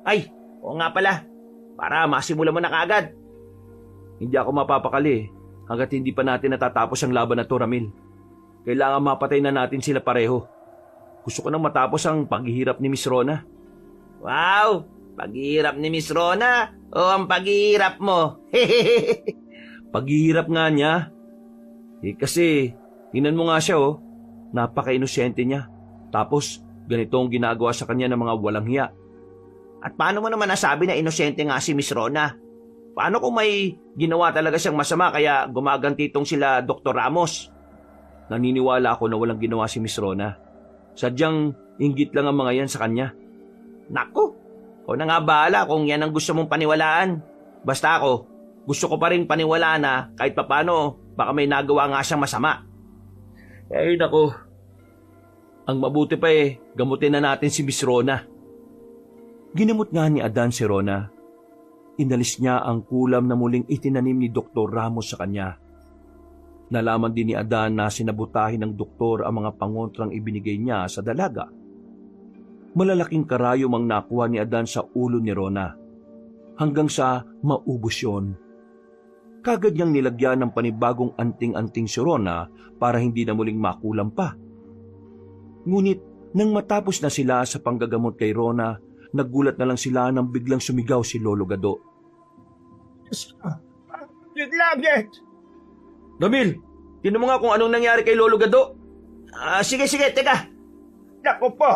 Ay, oo nga pala. Para masimula mo na kaagad. Hindi ako mapapakali hanggat hindi pa natin natatapos ang laban na to, Ramil. Kailangan mapatay na natin sila pareho. Gusto ko nang matapos ang paghihirap ni Miss Rona. Wow, paghihirap ni Miss Rona o ang paghihirap mo? Paghihirap nga niya. Kasi, hinan mo nga siya Napaka-inosente niya. Tapos, ganito ang ginagawa sa kanya ng mga walang hiya. At paano mo naman nasabi na inosente nga si Miss Rona? Paano kung may ginawa talaga siyang masama kaya gumaganti itong sila Dr. Ramos? Naniniwala ako na walang ginawa si Miss Rona. Sadyang inggit lang ang mga yan sa kanya. Naku, o na nga bahala kung yan ang gusto mong paniwalaan. Basta ako, gusto ko pa rin paniwalaan na kahit papano baka may nagawa nga siyang masama. Naku. Ang mabuti pa gamutin na natin si Miss Rona. Ginamot nga ni Adan si Rona. Inalis niya ang kulam na muling itinanim ni Dr. Ramos sa kanya. Nalaman din ni Adan na sinabutahin ng doktor ang mga pangontrang ibinigay niya sa dalaga. Malalaking karayom ang nakuha ni Adan sa ulo ni Rona. Hanggang sa maubos yun. Kagad niyang nilagyan ng panibagong anting-anting si Rona para hindi na muling makulam pa. Ngunit nang matapos na sila sa panggagamot kay Rona, nagulat na lang sila nang biglang sumigaw si Lolo Gado. Biglang Ramil, tinan mo nga kung anong nangyari kay Lolo Gado. Sige, teka. Naku po,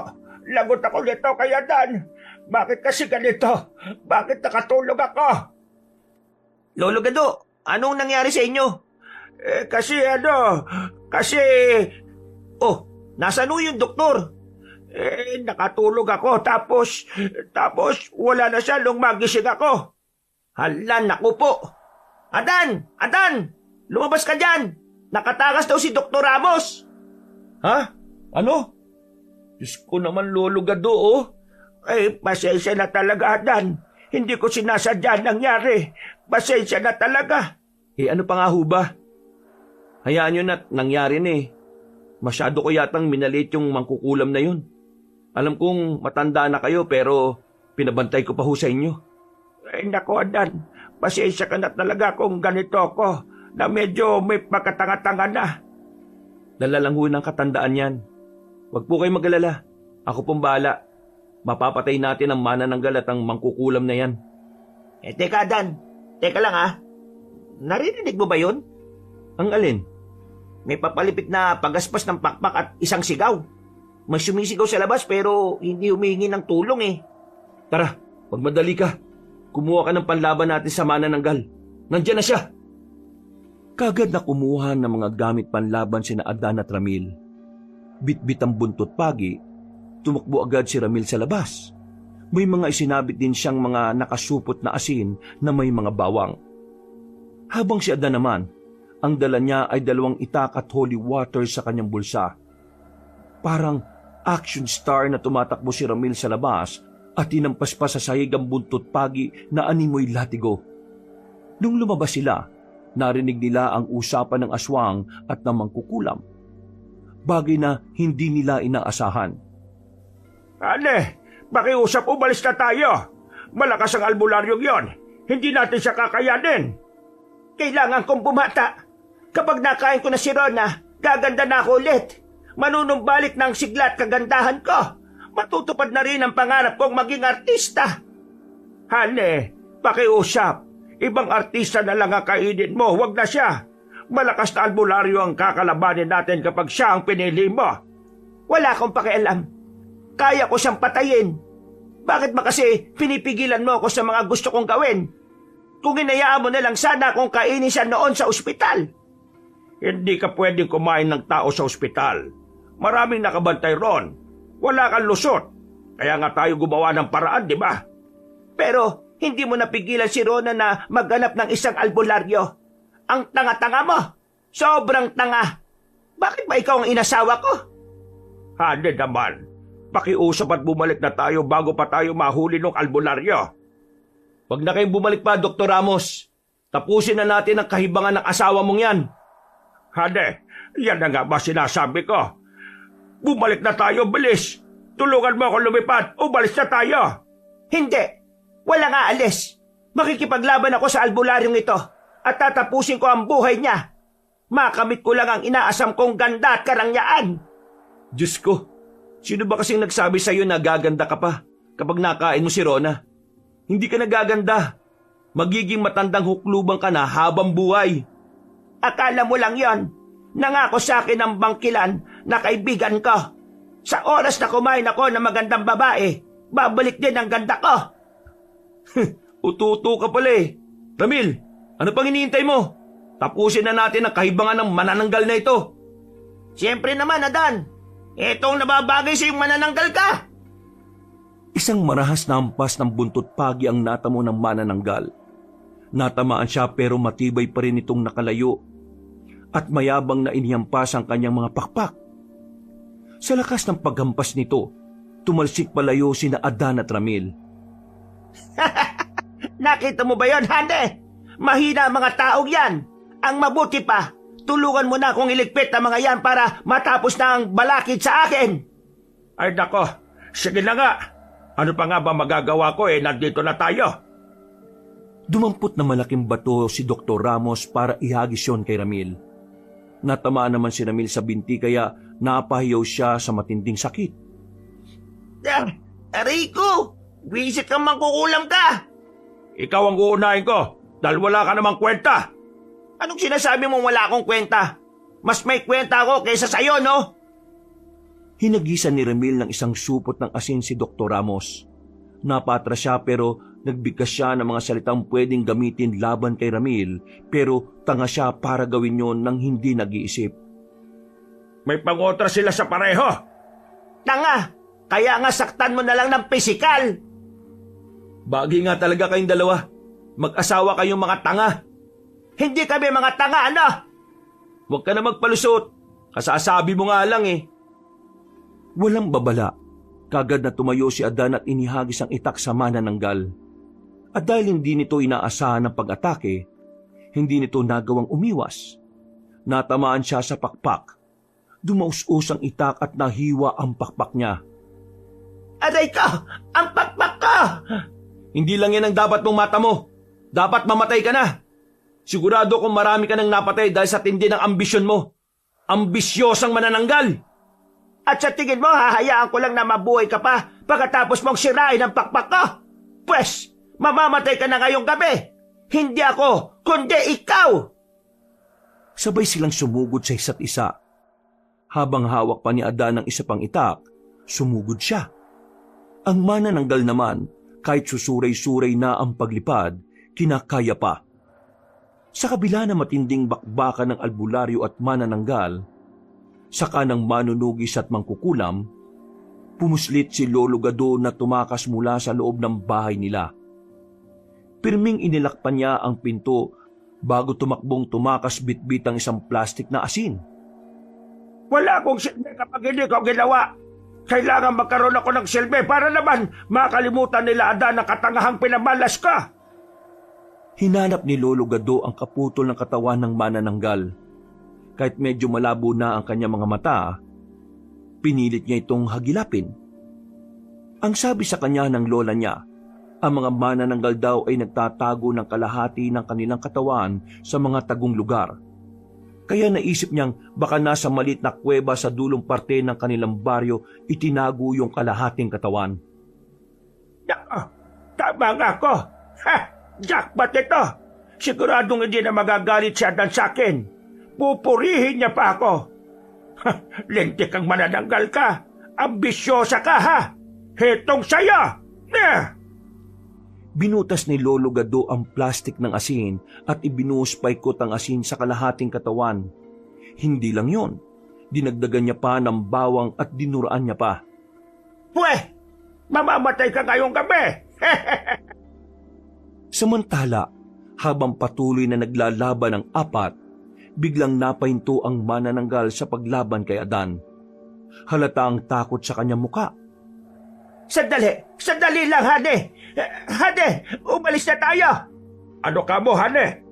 lagot ako nito kay Adan. Bakit kasi ganito? Bakit nakatulog ako? Lolo Gado, anong nangyari sa inyo? Kasi... Oh, nasaan ho yung doktor? Nakatulog ako tapos wala na siya nung magising ako. Hala, naku po. Adan! Lumabas ka dyan! Nakatakas daw si Dr. Ramos! Ha? Ano? Diyos ko naman, Lolo Gado, Pasensya na talaga, Adan. Hindi ko sinasadya nangyari. Pasensya na talaga. Ano pa nga ho ba? Hayaan nyo na nangyari na Masyado ko yatang minalit yung mangkukulam na yun. Alam kong matanda na kayo pero pinabantay ko pa ho sa inyo. Naku, Adan. Pasensya ka na talaga kung ganito ako na medyo may pagkatanga-tanga na. Dala lang ho ng katandaan yan. Huwag po kayo mag-alala. Ako pong bahala. Mapapatay natin ang manananggal at ang mangkukulam na yan. Teka, Adan. Teka lang Narinig mo ba yun? Ang alin? May papalipit na pagaspas ng pakpak at isang sigaw. May sumisigaw sa labas pero hindi humihingi ng tulong Tara, magmadali ka. Kumuha ka ng panlaban natin sa manananggal. Nandiyan na siya. Kagad na kumuha ng mga gamit panlaban sina Adan at Ramil. Bitbit ang buntot pagi, tumakbo agad si Ramil sa labas. May mga isinabit din siyang mga nakasupot na asin na may mga bawang. Habang si Adan naman, ang dala niya ay 2 itak at holy water sa kanyang bulsa. Parang action star na tumatakbo si Ramil sa labas at tinampas pa sa sahig ang buntot pagi na animoy latigo. Nung lumabas sila, narinig nila ang usapan ng aswang at ng mangkukulam. Bagay na hindi nila inaasahan. Ane, pakiusap, umalis na tayo. Malakas ang albularyong yon. Hindi natin siya kakayanin. Kailangan kong bumata. Kapag nakain ko na si Rona, gaganda na ako ulit. Manunumbalik ng sigla at kagandahan ko. Matutupad na rin ang pangarap kong maging artista. Hane, pakiusap. Ibang artista na lang ang kainin mo, wag na siya. Malakas na albularyo ang kakalabanin natin kapag siya ang pinili mo. Wala akong pakialam. Kaya ko siyang patayin. Bakit ba kasi pinipigilan mo ako sa mga gusto kong gawin? Kung hinayaan mo na lang sana akong kainin siya noon sa ospital. Hindi ka pwedeng kumain ng tao sa ospital. Maraming nakabantay ron. Wala kang lusot. Kaya nga tayo gumawa ng paraan, di ba? Pero hindi mo napigilan si Rona na maghanap ng isang albularyo. Ang tanga-tanga mo. Sobrang tanga. Bakit ba ikaw ang inasawa ko? Hane naman. Pakiusap at bumalik na tayo bago pa tayo mahuli ng albularyo. Wag na kayong bumalik pa, Dr. Ramos. Tapusin na natin ang kahibangan ng asawa mong yan. Hane, yan na nga ba sinasabi ko? Bumalik na tayo, bilis! Tulungan mo ako lumipad, umalis na tayo! Hindi! Wala nga alis! Makikipaglaban ako sa albularyong ito at tatapusin ko ang buhay niya. Makamit ko lang ang inaasam kong ganda at karangyaan. Diyos ko, sino ba kasing nagsabi sa'yo na gaganda ka pa kapag nakain mo si Rona? Hindi ka nagaganda. Magiging matandang huklubang ka na habang buhay. Akala mo lang yon. Nangako sa akin ng bangkilan na kaibigan ko. Sa oras na kumain ako ng magandang babae, babalik din ang ganda ko. Ututo ka pala eh. Ramil, ano pang iniintay mo? Tapusin na natin ang kahibangan ng manananggal na ito. Siyempre naman, Adan. Etong nababagay sa yung manananggal ka. Isang marahas na hampas ng buntot pagi ang natamo ng manananggal. Natamaan siya pero matibay pa rin itong nakalayo at mayabang na inihampas ang kanyang mga pakpak. Sa lakas ng paghampas nito, tumalsik palayo sina Adan at Ramil. Nakita mo ba yon, Hande? Mahina ang mga taong yan. Ang mabuti pa, tulungan mo na akong iligpit ang mga yan para matapos na ang balakid sa akin. Ay nako, sige na nga. Ano pa nga ba magagawa ko nandito na tayo? Dumampot na malaking bato si Dr. Ramos para ihagis yon kay Ramil. Natamaan naman si Ramil sa binti kaya napahiyaw siya sa matinding sakit. Rico, visit kang mangkukulam ka. Ikaw ang uunahin ko dahil wala ka namang kwenta. Anong sinasabi mong wala akong kwenta? Mas may kwenta ako kaysa sa'yo, no? Hinagisan ni Ramil ng isang supot ng asin si Dr. Ramos. Napatras siya pero nagbigkas siya ng mga salitang pwedeng gamitin laban kay Ramil pero tanga siya para gawin yon nang hindi nag-iisip. May pangotra sila sa pareho. Tanga! Kaya nga saktan mo na lang ng pisikal. Bagay nga talaga kayong dalawa. Mag-asawa kayong mga tanga. Hindi kami mga tanga, ano? Huwag ka na magpalusot. Kasasabi mo nga lang eh. Walang babala. Kagad na tumayo si Adan at inihagis ang itak sa manananggal. At dahil hindi nito inaasahan ng pag-atake, hindi nito nagawang umiwas. Natamaan siya sa pakpak. Dumaus-us ang itak at nahiwa ang pakpak niya. Aray ko! Ang pakpak ko! Hindi lang yan ang dapat mong mata mo. Dapat mamatay ka na. Sigurado kung marami ka nang napatay dahil sa tindi ng ambisyon mo. Ambisyosang manananggal! At sa tingin mo, hahayaan ko lang na mabuhay ka pa pagkatapos mong sirain ang pakpak ko? Pwes, mamamatay ka na ngayong gabi. Hindi ako, kundi ikaw! Sabay silang sumugod sa isa't isa. Habang hawak pa ni Adan ng isa pang itak, sumugod siya. Ang manananggal naman, kahit susuray-suray na ang paglipad, kinakaya pa. Sa kabila na matinding bakbakan ng albularyo at manananggal, saka ng manunugis at mangkukulam, pumuslit si Lolo Gado na tumakas mula sa loob ng bahay nila. Pirming inilakpan niya ang pinto bago tumakbong tumakas bitbit ang isang plastik na asin. Wala akong silbi kapag hindi ko ginawa. Kailangan magkaroon ako ng silbi para naman makalimutan nila Adan ang katangahang pinamalas ka. Hinanap ni Lolo Gado ang kaputol ng katawan ng manananggal. Kahit medyo malabo na ang kanyang mga mata, pinilit niya itong hagilapin. Ang sabi sa kanya ng lola niya, ang mga manananggal daw ay nagtatago ng kalahati ng kanilang katawan sa mga tagong lugar. Kaya naisip niyang baka nasa maliit na kuweba sa dulong parte ng kanilang baryo itinago yung kalahating katawan. Tama nga ako. Ha! Jackpot ito! Siguradong hindi na magagalit si Adan sa akin. Pupurihin niya pa ako. Ha! Lintik kang manananggal ka. Ambisyosa ka ha! Hetong saya! Binutas ni Lolo Gado ang plastik ng asin at ibinuhos paikot ang asin sa kalahating katawan. Hindi lang yon, dinagdagan niya pa ng bawang at dinuraan niya pa. Pweh! Mamamatay ka ngayong gabi! Samantala, habang patuloy na naglalaban ang apat, biglang napahinto ang manananggal sa paglaban kay Adan. Halata ang takot sa kanyang muka. Sandali lang, Hane! Hane, umalis na tayo! Ano ka mo, Hane?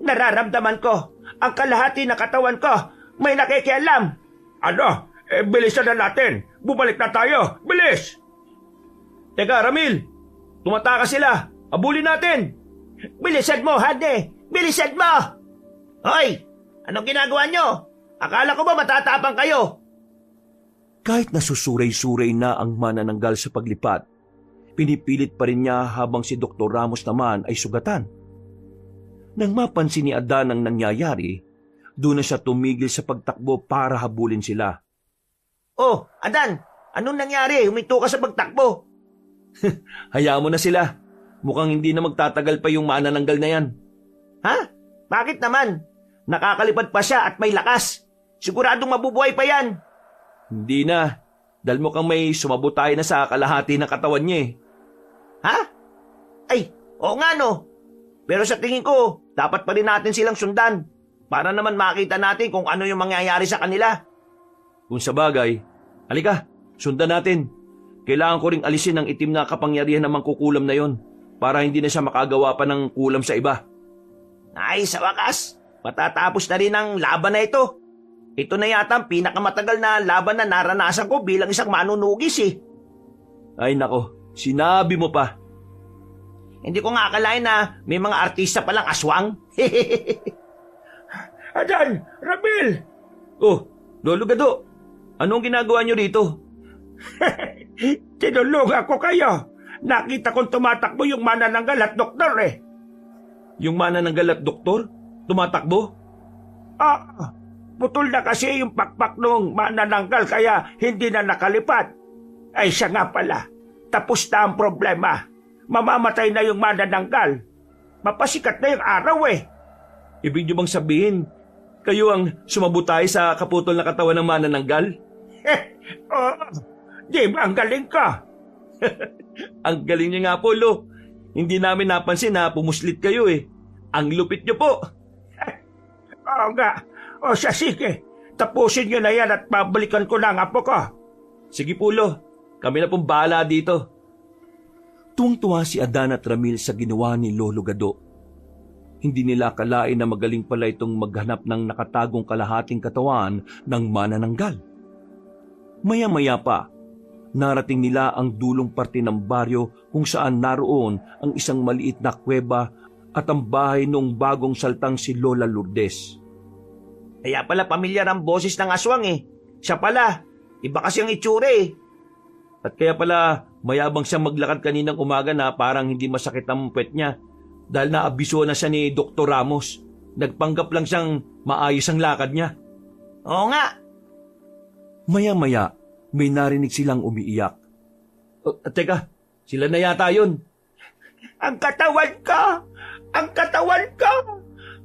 Nararamdaman ko, ang kalahati ng katawan ko, may nakikialam. Ano? Bilisan na natin! Bumalik na tayo! Bilis! Teka, Ramil! Tumataka sila! Abulin natin! Bilisan mo, Hane! Bilisan mo! Hoy! Anong ginagawa nyo? Akala ko ba matatapang kayo? Kahit nasusuray-suray na ang manananggal sa paglipat, pinipilit pa rin niya habang si Dr. Ramos naman ay sugatan. Nang mapansin ni Adan ang nangyayari, doon na siya tumigil sa pagtakbo para habulin sila. Oh, Adan! Anong nangyari? Huminto ka sa pagtakbo. Hayaan mo na sila. Mukhang hindi na magtatagal pa yung manananggal na yan. Ha? Bakit naman? Nakakalipad pa siya at may lakas. Siguradong mabubuhay pa yan. Hindi na. Dahil mukhang may sumabutay na sa kalahati ng katawan niya eh. Ha? Ay, oo nga no. Pero sa tingin ko, dapat pa rin natin silang sundan para naman makita natin kung ano yung mangyayari sa kanila. Kung sa bagay, halika, sundan natin. Kailangan ko ring alisin ang itim na kapangyarihan ng mangkukulam na yon para hindi na siya makagawa pa ng kulam sa iba. Ay, sa wakas, matatapos na rin ang laban na ito. Ito na yata ang pinakamatagal na laban na naranasan ko bilang isang manunugis eh. Ay nako, sinabi mo pa. Hindi ko nga akalain na may mga artista palang aswang. Adan! Ramil! Oh, Lolo Gado, anong ginagawa niyo rito? Tinulungan ko kayo. Nakita kong tumatakbo yung manananggal at doktor eh. Yung manananggal at doktor? Tumatakbo? Ah, putol na kasi yung pakpak nung manananggal kaya hindi na nakalipad. Ay siya nga pala, tapos na ang problema. Mamamatay na yung manananggal. Mapasikat na yung araw eh. Ibig niyo bang sabihin, kayo ang sumabutay sa kaputol na katawan ng manananggal? Oh, di ba ang galing ka? Ang galing niya nga po, Lo. Hindi namin napansin na pumuslit kayo eh. Ang lupit niyo po. Oo nga. O siya, sige. Tapusin niyo na yan at pabalikan ko na ang apo ko. Sige po, Lo. Kami na pong bahala dito. Tuwang-tuwa si Adan at Ramil sa ginawa ni Lolo Gado. Hindi nila akalain na magaling pala itong maghanap ng nakatagong kalahating katawan ng manananggal. Maya-maya pa, narating nila ang dulong parte ng baryo kung saan naroon ang isang maliit na kuweba at ang bahay ng bagong saltang si Lola Lourdes. Kaya pala pamilyar ang boses ng aswang eh. Siya pala, iba kasi ang itsura eh. At kaya pala mayabang siyang maglakad kaninang umaga na parang hindi masakit ang puwet niya dahil naabiso na siya ni Dr. Ramos. Nagpanggap lang siyang maayos ang lakad niya. Oo nga. Maya-maya, may narinig silang umiiyak. Teka, sila na yata yun. Ang katawan ko! Ang katawan ko!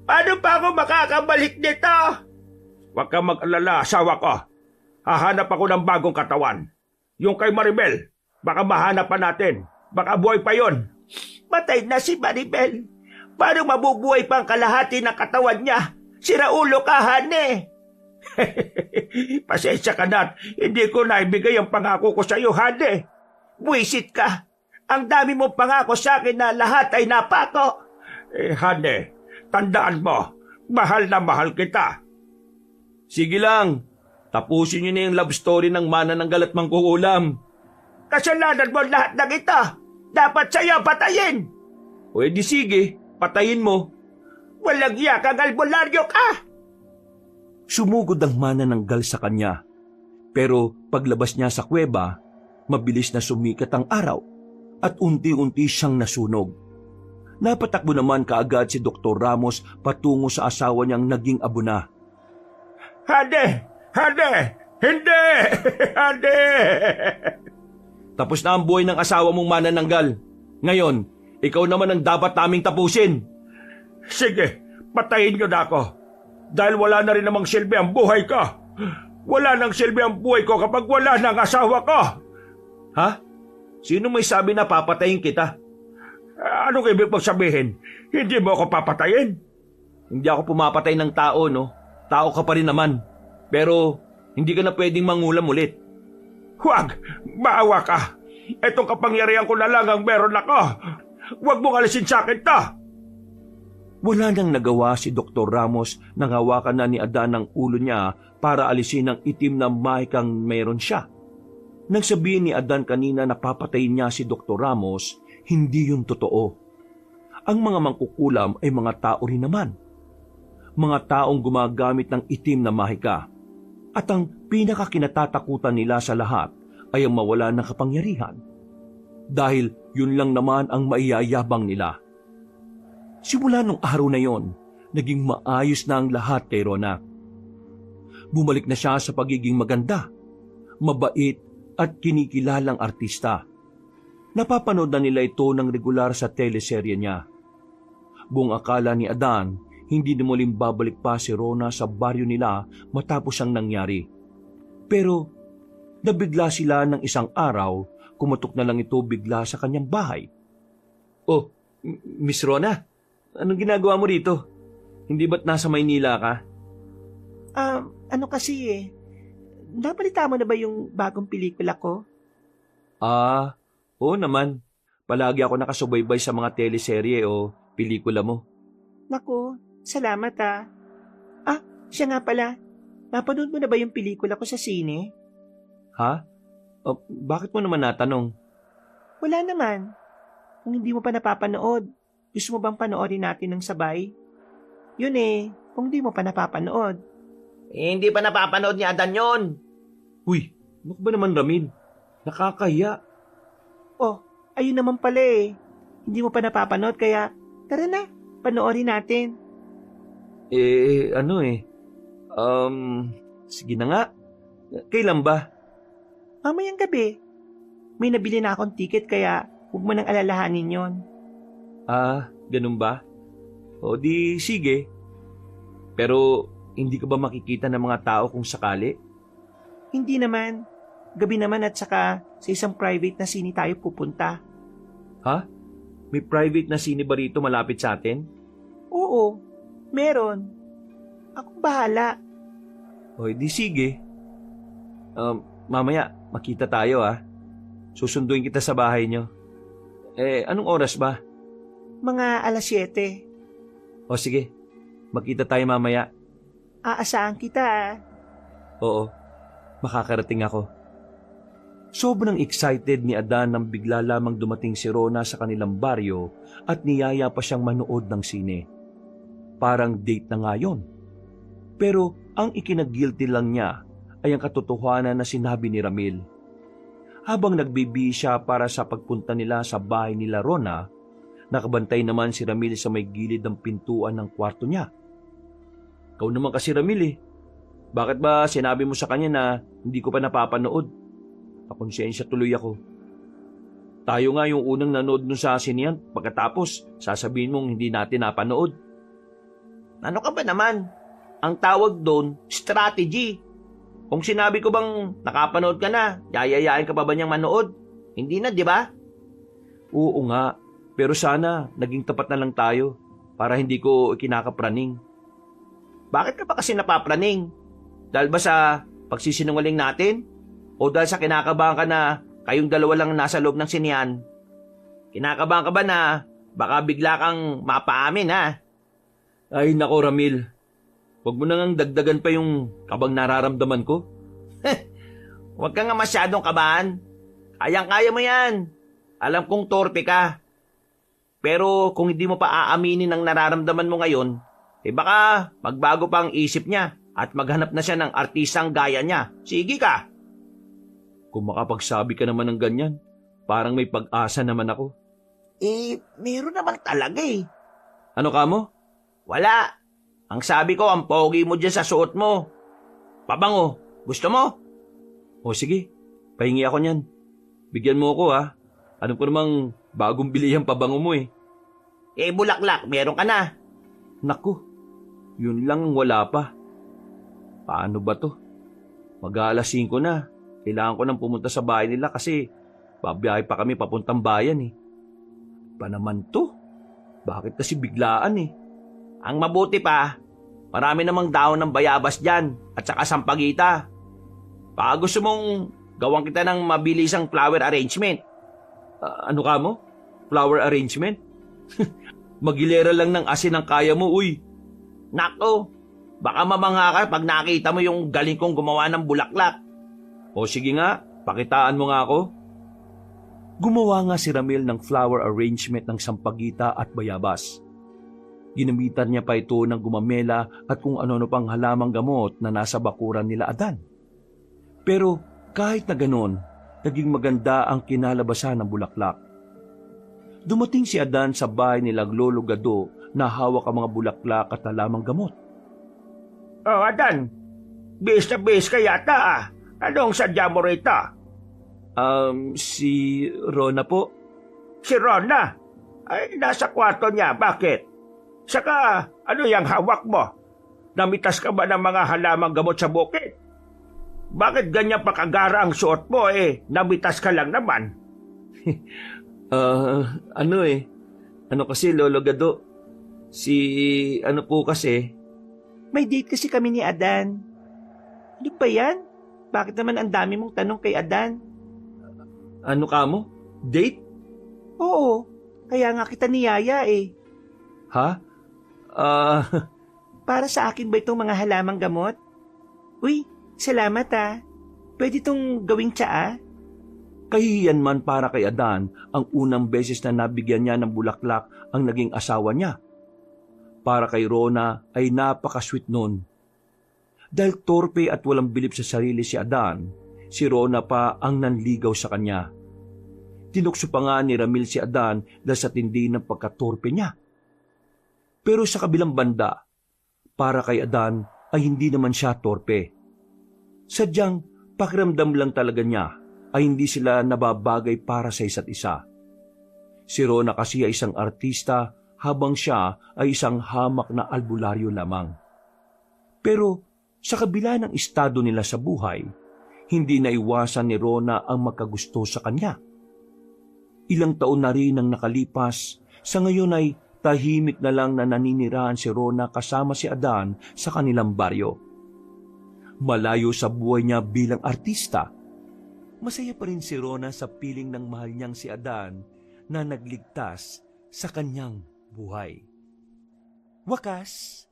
Paano pa ako makakabalik dito? Huwag kang mag-alala, asawa ko. Hahanap ako ng bagong katawan. Yung kay Maribel, baka mahanap pa natin. Baka buhay pa yon. Patay na si Maribel. Paano mabubuhay pa ang kalahati ng katawan niya? Siraulo ka, Hane. Pasensya ka na, hindi ko naibigay ang pangako ko sa iyo, Hane. Buwisit ka. Ang dami mong pangako sa akin na lahat ay napako. Hane, tandaan mo, mahal na mahal kita. Sige lang, tapusin niyo na yung love story ng manananggal at mangkukulam. Kasalanan mo lahat ng ito. Dapat sa'yo patayin. O edi sige, patayin mo. Walang iya kang albularyo ka. Sumugod ang manananggal sa kanya. Pero paglabas niya sa kuweba, mabilis na sumikat ang araw at unti-unti siyang nasunog. Napatakbo naman kaagad si Dr. Ramos patungo sa asawa niyang naging abo na. Hade! Hade! Hindi! Hade! Tapos na ang buhay ng asawa mong manananggal. Ngayon, ikaw naman ang dapat naming tapusin. Sige, patayin niyo na ako. Dahil wala na rin namang silbi ang buhay ko. Wala nang silbi ang buhay ko kapag wala nang asawa ko. Ha? Sino may sabi na papatayin kita? Anong ibig mong sabihin? Hindi mo ako papatayin? Hindi ako pumapatay ng tao, no? Tao ka pa rin naman. Pero hindi ka na pwedeng mangulam ulit. Huwag! Maawa ka! Itong kapangyarihan ko na lang ang meron ako. Huwag mong alisin sa akin to! Wala nang nagawa si Dr. Ramos nang hawakan na ni Adan ang ulo niya para alisin ang itim na mahikang meron siya. Nang sabihin ni Adan kanina na papatayin niya si Dr. Ramos, hindi yun totoo. Ang mga mangkukulam ay mga tao rin naman. Mga taong gumagamit ng itim na mahika. At ang pinakakinatatakutan nila sa lahat ay ang mawala ng kapangyarihan. Dahil yun lang naman ang maiyayabang nila. Simula nung araw na yon, naging maayos na ang lahat kay Rona. Bumalik na siya sa pagiging maganda, mabait at kinikilalang artista. Napapanood na nila ito ng regular sa teleserye niya. Buong akala ni Adan, hindi na muling babalik pa si Rona sa baryo nila matapos ang nangyari. Pero nabigla sila ng isang araw, kumatok na lang ito bigla sa kanyang bahay. Oh, Miss Rona, anong ginagawa mo rito? Hindi ba't nasa Maynila ka? Ano kasi nabalita mo na ba yung bagong pelikula ko? Oo naman. Palagi ako nakasubaybay sa mga teleserye o pelikula mo. Naku, salamat siya nga pala. Napanood mo na ba yung pelikula ko sa sine? Ha? Bakit mo naman natanong? Wala naman. Kung hindi mo pa napapanood, gusto mo bang panoorin natin ng sabay? Yun kung hindi mo pa napapanood. Hindi pa napapanood ni Adan yon. Uy, ano ka ba naman, Ramil? Nakakahiya. Oh, ayun naman pala Hindi mo pa napapanood kaya tara na, panoorin natin. Sige na nga. Kailan ba? Mamayang gabi. May nabili na akong ticket kaya huwag mo nang alalahanin yon. Ganun ba? O di sige. Pero hindi ka ba makikita ng mga tao kung sakali? Hindi naman. Gabi naman at saka sa isang private na sine tayo pupunta. Ha? May private na sine ba rito malapit sa atin? Oo, meron. Akong bahala. O di sige. Mamaya, makita tayo Susunduin kita sa bahay nyo. Anong oras ba? Mga 7:00. O sige, makita tayo mamaya. Aasahan kita Oo, makakarating ako. Sobrang excited ni Adan nang bigla lamang dumating si Rona sa kanilang baryo at niyaya pa siyang manood ng sine. Parang date na nga yun. Pero ang ikinag-guilty lang niya ay ang katotohanan na sinabi ni Ramil. Habang nagbibi siya para sa pagpunta nila sa bahay nila Rona, nakabantay naman si Ramil sa may gilid ng pintuan ng kwarto niya. Ikaw naman kasi Ramil Bakit ba sinabi mo sa kanya na hindi ko pa napapanood? Pakonsensya tuloy ako. Tayo nga yung unang nanood nun sa sinihan, pagkatapos sasabihin mong hindi natin napanood. Ano ka ba naman? Ang tawag doon, strategy. Kung sinabi ko bang nakapanood ka na, yayayain ka pa ba niyang manood? Hindi na, di ba? Oo nga, pero sana naging tapat na lang tayo para hindi ko ikinakapraning. Bakit ka ba kasi napapraning? Dahil ba sa pagsisinungaling natin? O dahil sa kinakabahan ka na kayong dalawa lang nasa loob ng sinihan? Kinakabahan ka ba na baka bigla kang mapaamin, ha? Ay nako Ramil, huwag mo nang dagdagan pa yung kabang nararamdaman ko. Huwag ka nga masyadong kabahan. Kayang-kaya mo yan. Alam kong torpe ka. Pero kung hindi mo pa aaminin ang nararamdaman mo ngayon, baka magbago pa ang isip niya at maghanap na siya ng artistang gaya niya. Sige ka. Kung makapagsabi ka naman ng ganyan, parang may pag-asa naman ako. Meron naman talaga eh. Ano ka mo? Wala. Ang sabi ko, ang pogi mo dyan sa suot mo. Pabango, gusto mo? O sige, pahingi ako niyan. Bigyan mo ako ha. Alam ko namang bagong bili ang pabango mo eh. Bulaklak, meron ka na. Naku, yun lang ang wala pa. Paano ba to? Mag-aalas 5 na. Kailangan ko nang pumunta sa bahay nila kasi babiyahe pa kami papuntang bayan eh. Pa naman to? Bakit kasi biglaan eh? Ang mabuti pa, marami namang dahon ng bayabas dyan at saka sampagita. Baka gusto mong gawan kita ng mabilisang flower arrangement. Ano ka mo? Flower arrangement? Magilera lang ng asin ang kaya mo, uy. Nako, baka mamangha ka pag nakita mo yung galing kong gumawa ng bulaklak. O sige nga, pakitaan mo nga ako. Gumawa nga si Ramil ng flower arrangement ng sampagita at bayabas. Ginamitan niya pa ito ng gumamela at kung ano-ano pang halamang gamot na nasa bakuran nila Adan. Pero kahit na ganon, naging maganda ang kinalabasan ng bulaklak. Dumating si Adan sa bahay nila Lolo Gado na hawak ang mga bulaklak at halamang gamot. Oh, Adan, base na base ka yata ah. Anong sadya mo rito? Si Rona po. Si Rona? Ay, nasa kwarto niya. Bakit? Saka, ano yung hawak mo? Namitas ka ba ng mga halamang gamot sa bukid? Bakit ganyan pa kagara ang suot mo namitas ka lang naman? Ano kasi Lolo Gado? Ano po kasi? May date kasi kami ni Adan. Ano ba yan? Bakit naman ang dami mong tanong kay Adan? Ano ka mo? Date? Oo, kaya nga kita niyaya eh. Ha? Para sa akin ba itong mga halamang gamot? Uy, salamat ah. Pwede itong gawing tsaa? Kahihiyan man para kay Adan ang unang beses na nabigyan niya ng bulaklak ang naging asawa niya. Para kay Rona ay napaka-sweet nun. Dahil torpe at walang bilib sa sarili si Adan, si Rona pa ang nanligaw sa kanya. Tinukso pa nga ni Ramil si Adan dahil sa tindi ng pagkatorpe niya. Pero sa kabilang banda, para kay Adan ay hindi naman siya torpe. Sadyang pakiramdam lang talaga niya ay hindi sila nababagay para sa isa't isa. Si Rona kasi ay isang artista habang siya ay isang hamak na albularyo lamang. Pero sa kabila ng estado nila sa buhay, hindi naiwasan ni Rona ang magkagusto sa kanya. Ilang taon na rin ang nakalipas, sa ngayon ay tahimik na lang na naninirahan si Rona kasama si Adan sa kanilang baryo. Malayo sa buhay niya bilang artista, masaya pa rin si Rona sa piling ng mahal niyang si Adan na nagligtas sa kanyang buhay. Wakas,